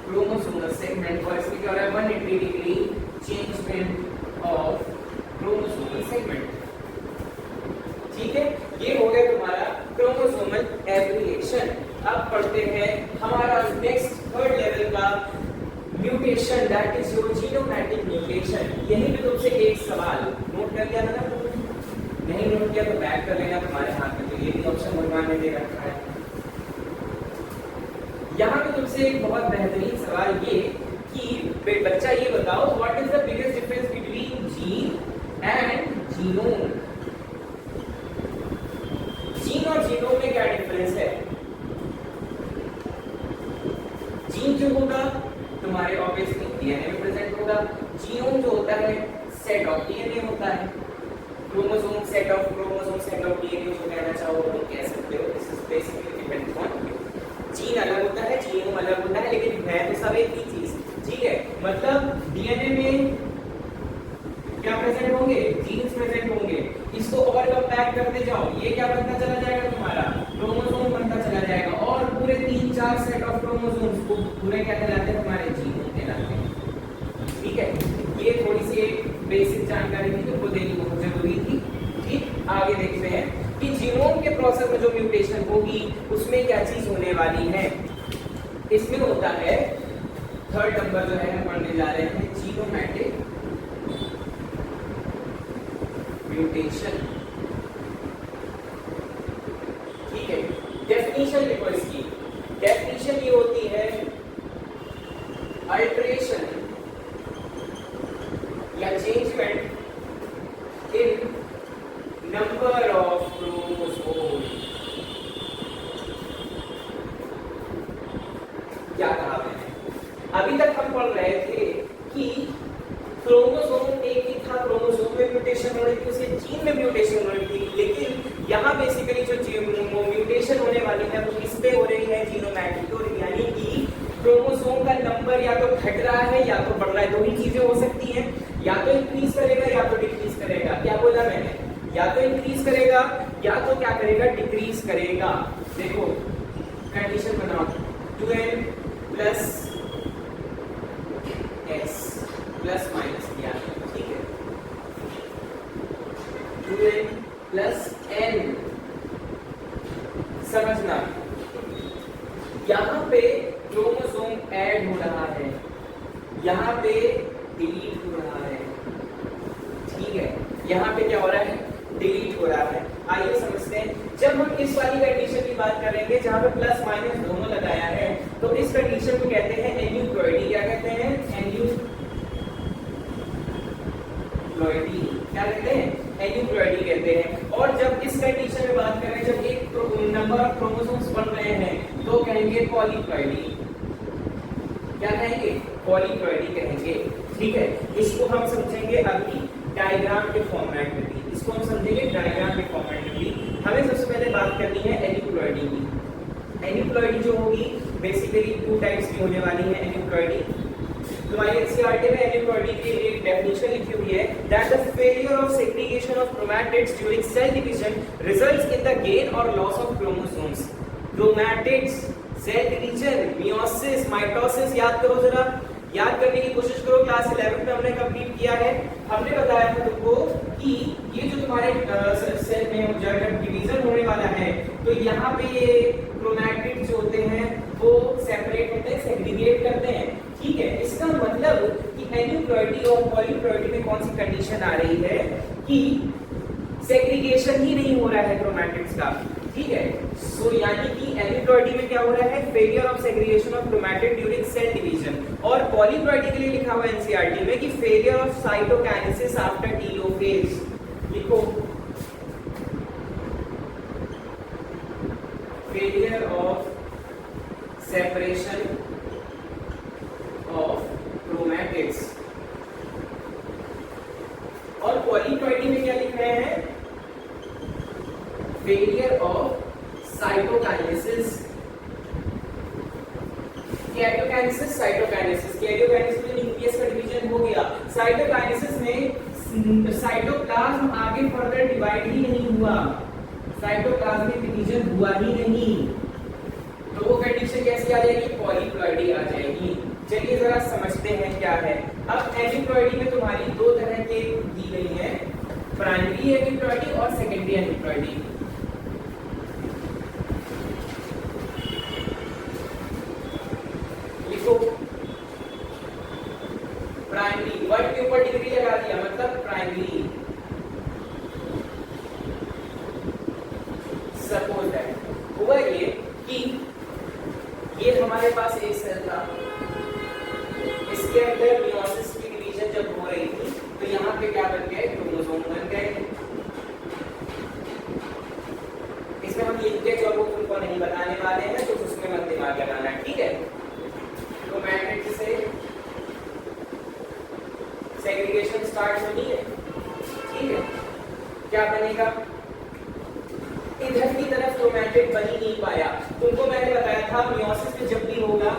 क्रोमोसोमल सेगमेंट, और इसमें क्या हो रहा है, 180 degree changement of chromosomal segment, ठीक है। ये हो गया तुम्हारा क्रोमोसोमल एब्रिएशन। अब पढ़ते हैं हमारा नेक्स्ट थर्ड लेवल का mutation, that is your genomatic mutation. यहीं पे तुमसे एक सवाल नोट कर लिया था ना, नहीं नोट किया तो बैक कर लेना तुम्हारे हाथ में, तो ये भी ऑप्शन भगवान ने दे रखा है। यहाँ पे तुमसे एक बहुत बेहतरीन सवाल ये कि बच्चा ये बताओ, what is the biggest difference between gene and genome. Gene और जीनोम में क्या डिफरेंस है? जीन जो होगा तुम्हारे ऑब्वियसली डीएनए में प्रेजेंट होगा, जीनोम जो होता है सेट ऑफ डीएनए होता है, क्रोमोसोम सेट ऑफ डीएनए जो कहना चाहो तुम कह सकते हो, this is basically depends on genome अलग होता है, लेकिन है तो सब एक ही चीज, ठीक है। मतलब डीएनए में क्या प्रेजेंट होंगे, जीन्स प्रेजेंट होंगे। इसको और कंपैक्ट करते जाओ, ये क्या बनता चला जाएगा तुम्हारा, क्रोमोसोम बनता चला जाएगा, और पूरे 3-4 सेट ऑफ क्रोमोसोम्स को पूरे क्या कहलाते हैं, तुम्हारे जीनोम कहलाते हैं, ठीक है। ये थोड़ी सी एक बेसिक जानकारी थी, तुमको देनी बहुत जरूरी थी, ठीक। आगे देखते हैं कि जीनोम के प्रोसेस में जो म्यूटेशन होगी उसमें क्या चीज होने वाली है। इसमें होता है 3rd नंबर जो है हम पढ़ने जा रहे हैं, जीनोमैटिक म्यूटेशन, ठीक है। डेफिनेशन देखो इसकी, डेफिनेशन ये होती है अल्टरेशन या changement in number of chromosome. क्या कहा मैंने, अभी तक हम पढ़ रहे थे कि क्रोमोसोम एक ही था, क्रोमोसोम में म्यूटेशन हो रही थी, उसके जीन में म्यूटेशन हो रही थी, लेकिन यहाँ बेसिकली जो म्यूटेशन होने वाली है वो किस पे हो रही है, जीनोमैटिक, यानी कि क्रोमोसोम का नंबर या तो घट रहा है या तो बढ़ रहा है। दो ही चीजें हो सकती हैं, या तो इंक्रीज करेगा या तो डिक्रीज करेगा। क्या बोला मैंने, या तो इंक्रीज करेगा या तो क्या करेगा, डिक्रीज करेगा। देखो कंडीशन बनाओ, 2n plus s plus minus किया, ठीक है, 2n प्लस n। समझना, यहां पे क्रोमोसोम ऐड हो रहा है, यहां पे डिलीट हो रहा है, ठीक है। यहां पे क्या हो रहा है, डिलीट हो रहा है। आइए समझते हैं, जब हम इस वाली कंडीशन की बात करेंगे जहां पे प्लस माइनस दोनों लगाया है, तो इस कंडीशन को कहते हैं एन्यूप्लॉइडी। क्या कहते हैं, एन्यूप्लॉइडी। क्या कहते हैं, एन्यूप्लॉइडी कहते हैं। और जब इस कंडीशन में बात करें, जब एक नंबर ऑफ क्रोमोसोम्स बन रहे हैं तो कहेंगे पॉलीप्लॉइडी। क्या कहेंगे, पॉलीप्लॉइडी कहेंगे, ठीक है। इसको हम समझेंगे अभी डायग्राम के फॉर्मेट में भी, इसको हम समझेंगे डायग्राम के फॉर्मेट में भी। हमें सबसे पहले बात करनी है एन्यूप्लॉइडी की। एन्यूप्लॉइडी जो होगी बेसिकली 2 टाइप्स की होने वाली है एन्यूप्लॉइडी। तुम्हारी एनसीईआरटी में एन्यूप्लॉइडी की एक डेफिनेशन लिखी हुई है, that the failure of segregation of chromatids during cell division results in the gain और loss of chromosomes. Chromatids, cell division, meiosis, mitosis, याद करो जरा, याद करने की कोशिश करो। क्लास 11 में हमने कंप्लीट किया है। हमने बताया था तुमको कि ये जो तुम्हारे सेल में जब डिवीजन होने वाला है तो यहाँ पे ये क्रोमैटिड जो होते हैं वो सेपरेट होते हैं, सेग्रीगेट करते हैं, ठीक है। इसका मतलब कि एन्यूप्लॉइडी और पॉलीप्लॉइडी में कौन सी कंडीशन आ रही है कि सेग्रीगेशन ही नहीं हो रहा है क्रोमैटिड्स का, ठीक है। सो यानी कि एन्यूप्लॉइडी में क्या हो रहा है, failure of segregation of chromatid during cell division. और पॉलीप्लॉइडी के लिए लिखा हुआ है एनसीईआरटी में कि failure of cytokinesis after telophase. लिखो, failure of separation of chromatids. और पॉलीप्लॉइडी में क्या लिख रहे हैं, failure of cytokinesis, karyokinesis, cytokinesis. Karyokinesis में न्यूक्लियस का डिवीजन हो गया, साइटोकाइनेसिस में साइटोप्लाज्म आगे फर्दर डिवाइड ही नहीं हुआ, साइटोप्लाज्मिक डिवीजन हुआ ही नहीं, तो वो कंडीशन कैसी आ जाएगी, पॉलीप्लॉइडी आ जाएगी। चलिए जरा समझते हैं क्या है। अब एन्यूप्लॉइडी में तुम्हारी 2 तरह के दी गई है, प्राइमरी एन्यूप्लॉइडी और सेकेंडरी एन्यूप्लॉइडी। लिखो, प्राइमरी, वर्ड के ऊपर डिग्री लगा दिया, मतलब प्राइमरी। सपोज दैट हुआ ये कि ये हमारे पास एक सेल था, इसके अंदर मियोसिस की डिवीजन जब हो रही थी तो यहाँ पे क्या बन गए, क्रोमोसोम बन गए। इसमें हम लिंकेज और वो तुमको नहीं बताने वाले हैं, तो उसमें मत दिमाग लगाना, ठीक है। क्रोमैटिड से सेग्रीगेशन स्टार्ट होनी है, ठीक है। क्या बनेगा, इधर की तरफ क्रोमैटिड बन ही नहीं पाया। तुमको मैंने बताया था मियोसिस में जब भी होगा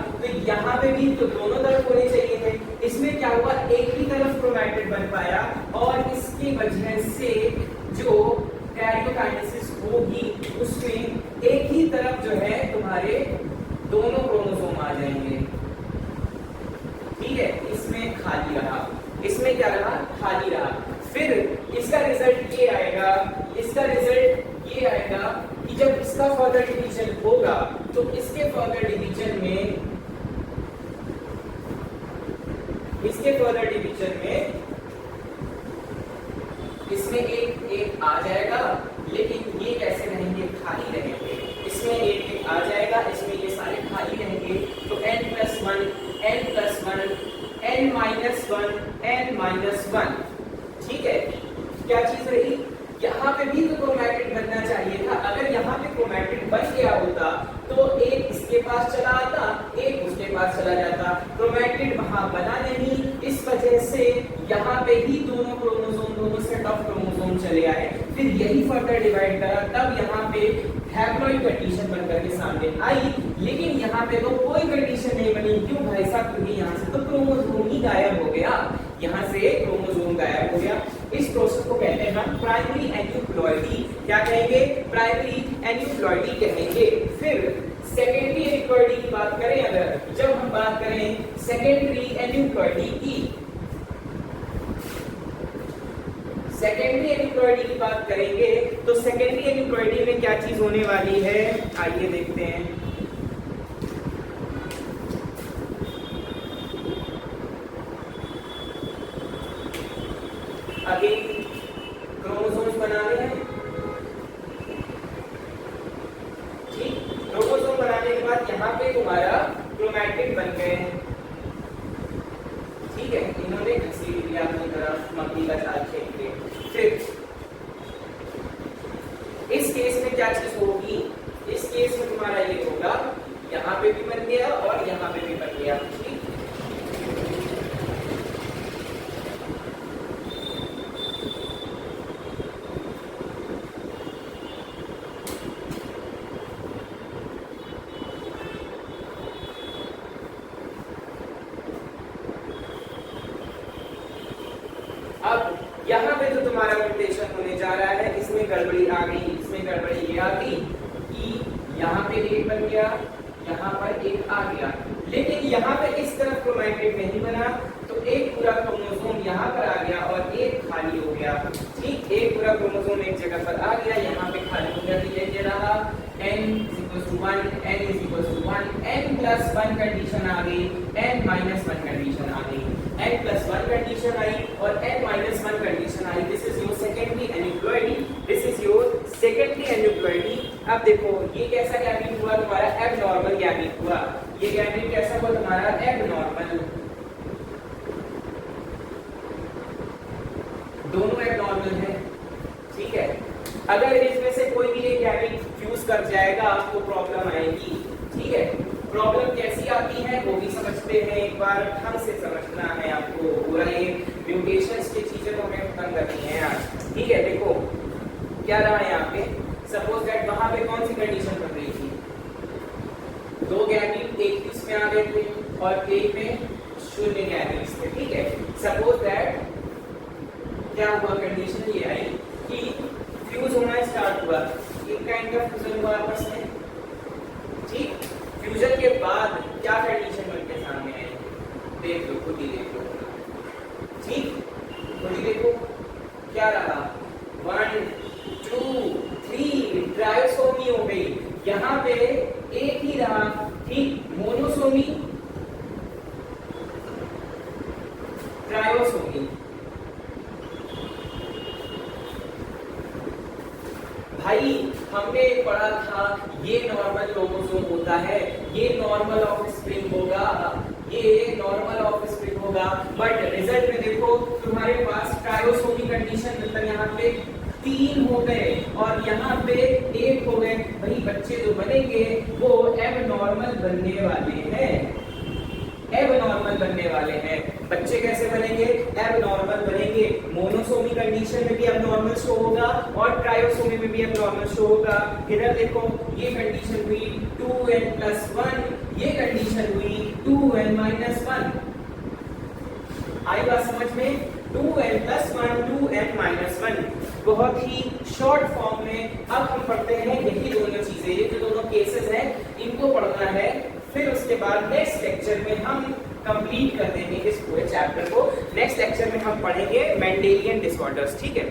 तो इसके फर्दर डिवीजन में इसमें एक आ जाएगा, लेकिन ये कैसे रहेंगे, खाली रहेंगे। इसमें एक आ जाएगा, इसमें ये सारे खाली रहेंगे। तो n+1 n-1 ठीक है। क्या चीज रही, यहाँ पे भी तो क्रोमैटिड बनना चाहिए था। अगर यहाँ पे क्रोमैटिड बन गया होता तो एक इसके पास चला आता, एक उसके पास चला जाता। क्रोमैटिड वहां बना नहीं, इस वजह से यहाँ पे ही दोनों क्रोमोसोम, दोनों सेट ऑफ क्रोमोसोम चले आए। फिर यही फर्दर डिवाइड करा, तब यहाँ पे हैप्लॉइड कंडीशन बनकर के सामने आई। लेकिन यहाँ पे तो कोई कंडीशन नहीं बनी। क्यों भाई साहब, क्योंकि यहाँ से तो क्रोमोसोम ही गायब हो गया, यहाँ से क्रोमोसोम गायब हो गया। इस प्रोसेस को कहते हैं हम प्राइमरी एन्यूप्लॉइडी। क्या कहेंगे, प्राइमरी एन्यूप्लॉइडी कहेंगे। फिर सेकेंडरी एन्यूप्लॉइडी की बात करें, अगर जब हम बात करें सेकेंडरी एन्यूप्लॉइडी की, सेकेंडरी एन्यूप्लॉइडी की बात करेंगे तो सेकेंडरी एन्यूप्लॉइडी में क्या चीज होने वाली है, आइए देखते हैं। अगेन क्रोमोसोम्स बना रहे हैं, ठीक। क्रोमोसोम बनाने के बाद यहाँ पे तुम्हारा क्रोमैटिड बन गए, ठीक है। इन्होंने घसीट दिया अपनी तरफ, मक्खी का जाल फेंक के। फिर इस केस में क्या चीज होगी, इस केस में तुम्हारा ये होगा, यहाँ पे भी बन गया और यहाँ पे भी बन गया, ठीक। अब यहाँ पे जो तुम्हारा म्यूटेशन होने जा रहा है, इसमें गड़बड़ी आ गई, इसमें गड़बड़ी ये आ गई कि यहाँ पे एक बन गया, यहाँ पर एक आ गया, लेकिन यहाँ पे इस तरफ क्रोमैटिड नहीं बना, तो एक पूरा क्रोमोसोम यहाँ पर आ गया और एक खाली हो गया, ठीक। एक पूरा क्रोमोसोम एक जगह पर आ गया, यहाँ पे खाली हो गया। तो ये रहा n=1, n=1, n+1 कंडीशन आ गई, n-1 कंडीशन आ गई, n+1 कंडीशन आई और n-1 condition I. This is your secondary aneuploidy, this is your secondary aneuploidy. अब देखो ये कैसा गैमीट हुआ, तुम्हारा एबनॉर्मल गैमीट हुआ। ये गैमीट कैसा हुआ तुम्हारा, एबनॉर्मल। दोनों एबनॉर्मल है, ठीक है। अगर इसमें से कोई भी एक गैमीट फ्यूज कर जाएगा तो प्रॉब्लम आएगी, ठीक है। प्रॉब्लम कैसी आती है वो भी समझते हैं, एक बार ढंग से समझना है आपको। पूरा ये म्यूटेशंस की चीजें तो हमें खत्म करनी है आज, ठीक है। देखो क्या रहा है यहाँ पे, सपोज दैट वहां पे कौन सी कंडीशन बन रही थी, दो गैमीट एक इसमें आ गए थे और एक में शून्य गैमीट्स थे, ठीक है। सपोज दैट क्या हुआ, कंडीशन ये आई कि फ्यूज होना स्टार्ट हुआ, एक काइंड ऑफ फ्यूजन हुआ आपस में, ठीक। फ्यूजन के बाद क्या कंडीशन बन के सामने आई, देख लो, खुद ही देख लो, ठीक। खुद ही देखो क्या रहा, 1 2 3 ट्रायोसोमी हो गई। यहाँ पे एक ही रहा, ठीक, मोनोसोमी, ट्रायोसोमी। भाई हमने पढ़ा था ये नॉर्मल क्रोमोसोम होता है, ये नॉर्मल ऑफस्प्रिंग होगा, ये नॉर्मल ऑफस्प्रिंग होगा, बट रिजल्ट में देखो तुम्हारे पास ट्रायोसोमी कंडीशन, मतलब यहाँ पे 3 हो गए और यहाँ पे 1 हो गए। भाई बच्चे जो बनेंगे वो एबनॉर्मल बनने वाले हैं, एबनॉर्मल बनने वाले हैं। बच्चे कैसे बनेंगे, एबनॉर्मल बनेंगे। मोनोसोमी कंडीशन में भी एबनॉर्मल शो होगा और ट्रायोसोमी में भी एबनॉर्मल शो होगा। इधर देखो ये कंडीशन हुई 2n+1, ये कंडीशन हुई 2n-1। आई बात समझ में, 2n+1 2n-1। बहुत ही शॉर्ट फॉर्म में अब हम पढ़ते हैं यही दोनों चीजें, ये जो दोनों केसेस हैं इनको पढ़ना है। फिर उसके बाद नेक्स्ट लेक्चर में हम कंप्लीट कर देंगे इस पूरे चैप्टर को। नेक्स्ट लेक्चर में हम पढ़ेंगे मेंडेलियन डिसऑर्डर्स, ठीक है।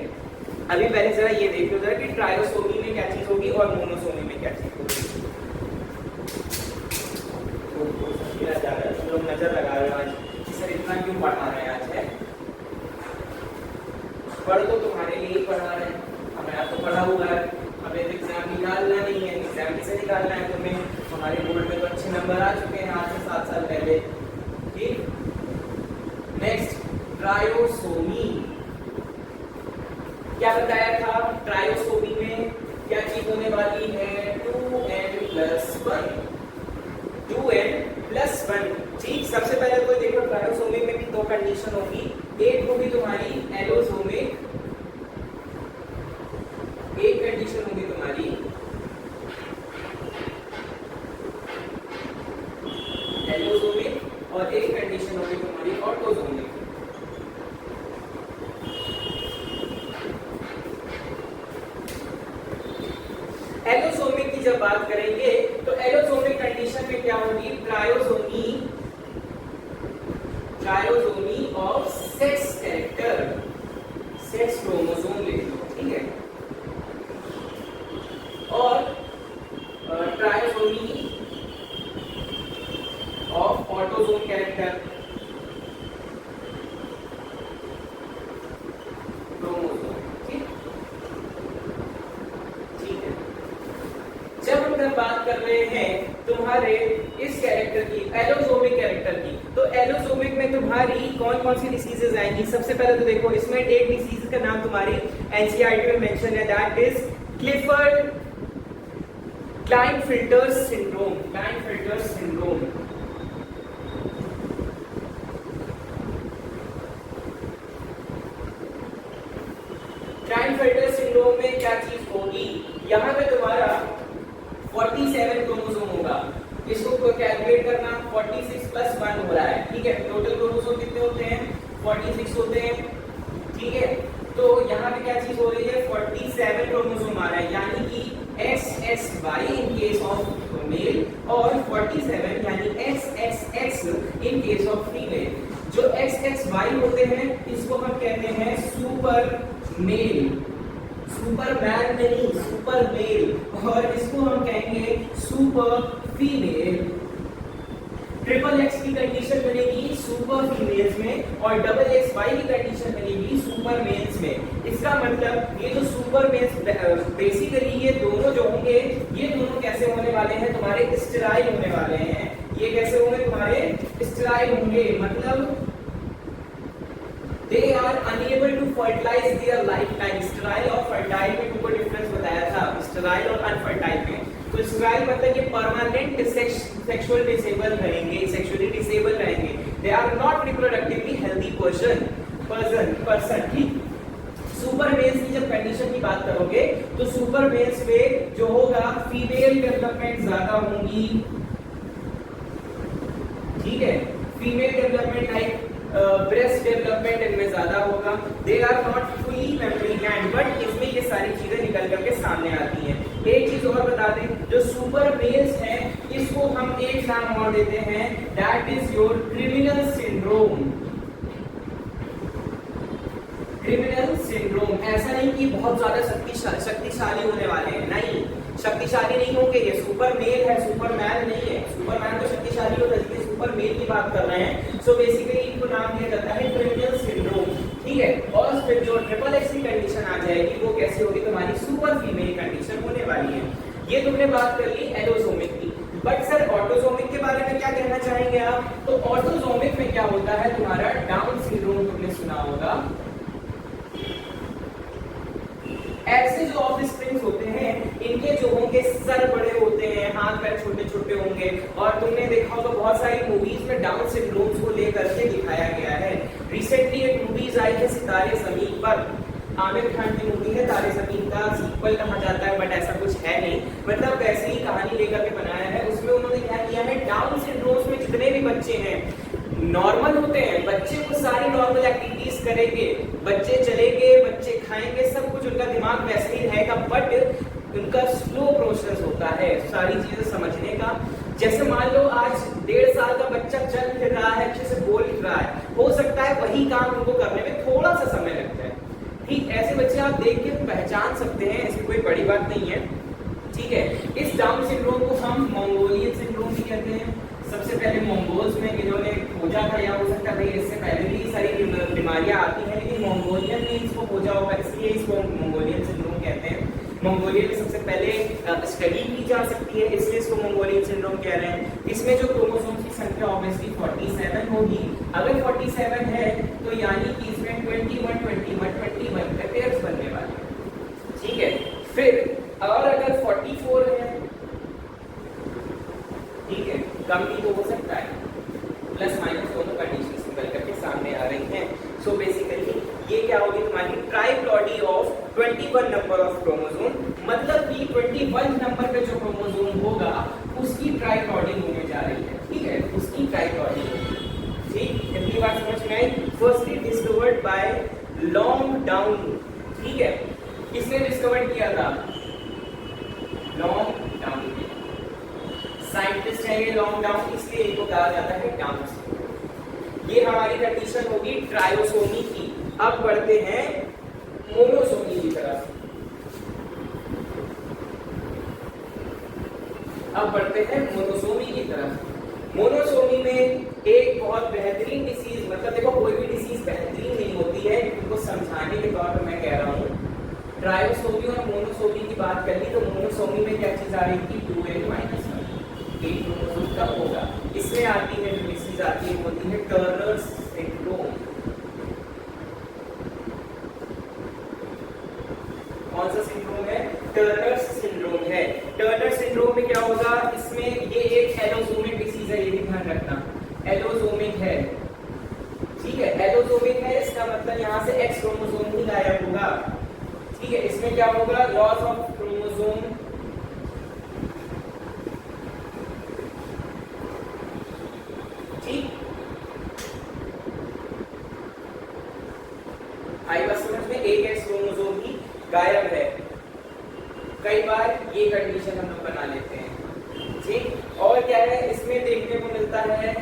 अभी पहले जरा ये देख लो जरा कि ट्रायोसोमी में क्या चीज होगी और मोनोसोमी में क्या चीज होगी। लोग नजर लगा रहे हो आज कि सर इतना क्यों पढ़ा रहे हैं आज है। पढ़ तो तुम्हारे लिए ही पढ़ा रहे हैं, हमें तो पढ़ा हुआ है, हमें तो एग्जाम निकालना नहीं है। एग्जाम किसे निकालना है तुम्हें? हमारे बोर्ड में तो अच्छे नंबर आ चुके हैं आज से 7 साल पहले। ठीक, नेक्स्ट ट्रायोसोमी। क्या बताया था? ट्रायोसोमी में क्या चीज होने वाली है? 2n+1। 2n+1। ठीक, सबसे पहले तो देखो ट्रायोसोमिक में भी दो कंडीशन होगी। एक होगी तुम्हारी एलोसोमिक, एक कंडीशन होगी तुम्हारी एलोसोमिक और एक कंडीशन होगी तुम्हारी ऑटोसोमिक। एलोसोमिक की जब बात करेंगे तो एलोसोमिक कंडीशन में क्या होगी? Trisomy of sex character, sex chromosome लिख लो, ठीक है। और trisomy of autosome character, chromosome. ठीक है। जब हम बात कर रहे हैं तुम्हारे इस कैरेक्टर की, एलोसोमिक कैरेक्टर की, तो एलोसोमिक में तुम्हारी कौन कौन सी डिसीजेज आएंगी? सबसे पहले तो देखो इसमें एक डिसीज का नाम तुम्हारी एनसीईआरटी में मेंशन है, that is Clifford Klinefelter syndrome. Klinefelter syndrome. Klinefelter syndrome में क्या चीज होगी? यहां पे तुम्हारा 47 क्रोमोसोम होगा। इसको कैलकुलेट करना, 46 + 1 हो रहा है, ठीक है। टोटल क्रोमोसोम कितने होते हैं? 46 होते हैं, ठीक है। तो यहाँ पे क्या चीज हो रही है? 47 क्रोमोसोम आ रहा है, यानी कि XXY in case of male और 47 यानी XXX in case of female. जो XXY होते हैं इसको हम कहते हैं सुपर मेल, सुपरमैन नहीं, सुपर मेल। और इसको हम कहेंगे सुपर फीमेल। XXX की कंडीशन मिलेगी सुपर फीमेल्स में और XXY की कंडीशन मिलेगी सुपर मेल्स में। इसका मतलब ये जो सुपर मेल्स बेसिकली ये दोनों जो होंगे, ये दोनों कैसे होने वाले हैं? तुम्हारे स्टेराइल होने वाले हैं। ये कैसे होंगे? तुम्हारे स्टेराइल होंगे, मतलब they are unable to fertilize their lifetime। Sterile और फर्टाइल में तुमको डिफरेंस बताया था, स्टेराइल और अनफर्टाइल में। तो स्टेराइल मतलब ये परमानेंट सेक्सुअल डिसेबल रहेंगे, सेक्सुअली डिसेबल रहेंगे। They are not reproductively healthy person. ठीक। सुपर मेल्स की जब कंडीशन की बात करोगे तो सुपर मेल्स में जो होगा फीमेल डेवलपमेंट ज्यादा होंगी, ठीक है। Female development like breast development इनमें ज्यादा होगा। They are not fully mammary gland, but इसमें ये सारी चीजें निकल करके सामने आती हैं। एक चीज और बता दें, जो सुपर मेल्स हैं इसको हम एक नाम और देते हैं, that is your criminal syndrome. Criminal syndrome. ऐसा नहीं कि बहुत ज्यादा शक्तिशाली होने वाले हैं, नहीं, शक्तिशाली नहीं होंगे। ये सुपर मेल है, सुपरमैन नहीं है। सुपरमैन तो शक्तिशाली होता है, सुपर मेल की बात कर रहे हैं। सो बेसिकली इनको नाम दिया जाता है क्रिमिनल सिंड्रोम, ठीक है। और फिर जो XXX की कंडीशन आ जाएगी वो कैसे होगी? तुम्हारी सुपर फीमेल कंडीशन होने वाली है। ये तुमने बात कर ली एलोसोमिक की। बट सर ऑटोसोमिक के बारे में क्या कहना चाहेंगे आप? तो ऑटोसोमिक में क्या होता है? तुम्हारा डाउन सिंड्रोम तुमने सुना होगा। ऐसे जो ऑफस्प्रिंग्स होते हैं इनके जो होंगे सर बड़े होते हैं, हाथ पैर छोटे छोटे होंगे। और तुमने देखा होगा बहुत सारी मूवीज में डाउन सिंड्रोम्स को लेकर के दिखाया गया है। रिसेंटली एक मूवीज आई है सितारे ज़मीन पर, आमिर खान की मूवी है तारे ज़मीन का सीक्वल कहा जाता है, बट ऐसा कुछ है नहीं, मतलब वैसे ही कहानी लेकर के बनाया है। उसमें उन्होंने क्या किया है, डाउन सिंड्रोम्स में जितने भी बच्चे हैं नॉर्मल होते हैं, बच्चे को सारी नॉर्मल एक्टिविटीज करेंगे, बच्चे चलेंगे, बच्चे खाएंगे, सब कुछ उनका दिमाग वैसे ही रहेगा, बट उनका स्लो प्रोसेस होता है सारी चीजें समझने का। जैसे मान लो आज 1.5 साल का बच्चा चल फिर रहा है, अच्छे से बोल रहा है, हो सकता है वही काम उनको करने में थोड़ा सा समय लगता है। ठीक, ऐसे बच्चे आप देख के पहचान सकते हैं, ऐसी कोई बड़ी बात नहीं है। ठीक है, इस डाउन सिंड्रोम को हम मंगोलियन सिंड्रोम भी कहते हैं। सबसे पहले मंगोल्स में इन्होंने किया था, या हो सकता है भाई इससे पहले भी सारी बीमारियां आती हैं, लेकिन मंगोलियन में इसको हो जाओ होगा, इसलिए इसको मंगोलियन सिंड्रोम कहते हैं। मंगोलिया में सबसे पहले स्टडी की जा सकती है, इसलिए इसको मंगोलियन सिंड्रोम कह रहे हैं। इसमें जो क्रोमोसोम्स की संख्या ऑब्वियसली 47 होगी। अगर 47 है तो यानी कि इसमें 21 का पेयर्स बनने वाले हैं, ठीक है। फिर और अगर 44 है, ठीक है, कम भी तो हो सकता है, प्लस माइनस दोनों कंडीशंस मिल करके सामने आ रही हैं। सो बेसिकली ये क्या होगी तुम्हारी ट्राइप्लॉइडी ऑफ 21 नंबर ऑफ क्रोमोसोम, मतलब कि 21 नंबर पे जो क्रोमोसोम होगा उसकी ट्राइप्लॉइडी होने जा रही है, ठीक है, उसकी ट्राइप्लॉइडी होगी। ठीक, इतनी बात समझ में आई। Firstly discovered by Langdon Down, ठीक है, किसने डिस्कवर किया था? लॉन्ग डाउन साइंटिस्ट है ये लॉन्ग डाउन, इसलिए इनको कहा जाता है डाउन सिंड्रोम। ये हमारी कंडीशन होगी ट्रायोसोमी की। अब बढ़ते हैं मोनोसोमी की तरफ। अब बढ़ते हैं मोनोसोमी की तरफ। मोनोसोमी में एक बहुत बेहतरीन डिसीज, मतलब देखो कोई भी डिसीज बेहतरीन नहीं होती है, उनको समझाने के तौर पर मैं कह रहा हूँ। ट्रायोसोमी और मोनोसोमी की बात कर ली तो मोनोसोमी में क्या चीज आ रही थी? 2n-1 एक क्रोमोसोम कब होगा? इसमें आती है जो डिसीज आती है होती है टर्नर सिंड्रोम। कौन सा सिंड्रोम है? टर्नर सिंड्रोम है। टर्नर सिंड्रोम में क्या होगा? इसमें ये एक एलोसोमिक डिसीज है, ये भी ध्यान रखना, एलोसोमिक है, ठीक है, एलोसोमिक है, इसका मतलब यहाँ से एक्स क्रोमोसोम ही गायब होगा, ठीक है। इसमें क्या होगा? लॉस ऑफ क्रोमोसोम, आई बात समझ में, एक एक्स क्रोमोसोम ही गायब है। कई बार ये कंडीशन हम लोग बना लेते हैं, ठीक। और क्या है इसमें देखने को मिलता है?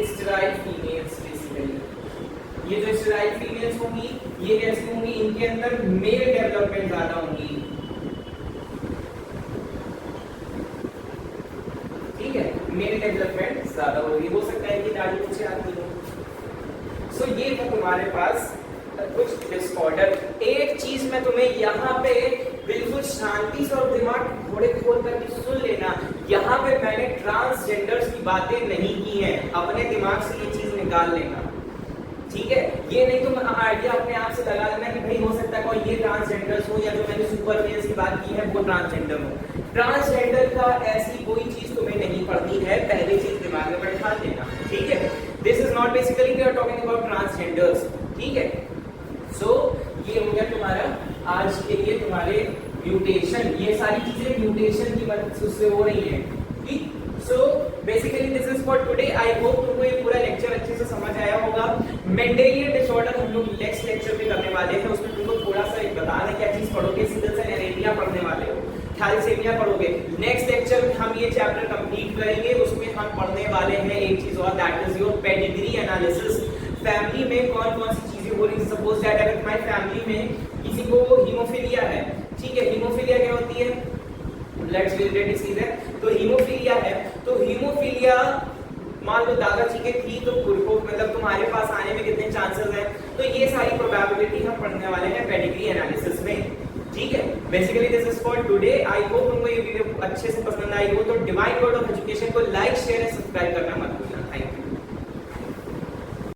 Sterile females. बेसिकली ये जो स्टेराइल फीमेल्स होंगी ये कैसी होंगी? इनके अंदर मेल डेवलपमेंट ज्यादा होंगी, ठीक है, मेल डेवलपमेंट ज्यादा होगी। हो सकता है कि दाढ़ी पीछे आती हो। सो ये था तुम्हारे पास कुछ डिसऑर्डर। एक चीज मैं तुम्हें यहाँ पे बिल्कुल शांति से और दिमाग थोड़े खोल करके सुन लेना, यहाँ पे मैंने ट्रांसजेंडर्स की बातें नहीं की हैं, अपने दिमाग से ये चीज निकाल लेना, ठीक है। ये नहीं तुम आइडिया अपने आप से लगा लेना कि भाई हो सकता है कोई ये ट्रांसजेंडर्स हो, या जो मैंने सुपर मेल्स की बात की है वो ट्रांसजेंडर हो। ट्रांसजेंडर का ऐसी कोई चीज तुम्हें नहीं पढ़नी है, पहली चीज दिमाग में बैठा लेना, ठीक है। This is not basically we are talking about transgenders, ठीक है। सो ये हो गया तुम्हारा आज के लिए तुम्हारे म्यूटेशन, ये सारी चीजें म्यूटेशन की मदद से हो रही है, ठीक। So basically this is for today. I hope तुमको ये पूरा लेक्चर अच्छे से समझ आया होगा। मेंडेलियन डिसऑर्डर हम लोग नेक्स्ट लेक्चर पे करने वाले हैं, उसमें तुमको थोड़ा सा एक बताना क्या चीज पढ़ोगे, सिकल सेल एनीमिया पढ़ने वाले हो, थैलेसीमिया पढ़ोगे। नेक्स्ट लेक्चर में हम ये चैप्टर कंप्लीट करेंगे, उसमें हम पढ़ने वाले हैं एक चीज और, that is your pedigree analysis. Family में कौन कौन सी चीजें हो रही है। सपोज दैट अगर तुम्हारी फैमिली में किसी को हीमोफीलिया है, ठीक है, हीमोफीलिया क्या होती है? ब्लड रिलेटेड डिसीज है, तो हीमोफीलिया है, तो हीमोफीलिया मान लो दादाजी के थी तो को मतलब तुम्हारे पास आने में कितने चांसेस हैं, तो ये सारी प्रोबेबिलिटी हम पढ़ने वाले हैं पेडिग्री एनालिसिस में, ठीक है। Basically this is for today. I hope तुमको ये वीडियो अच्छे से पसंद आई हो, तो डिवाइन वर्ड ऑफ एजुकेशन को लाइक शेयर एंड सब्सक्राइब करना मत भूलिए।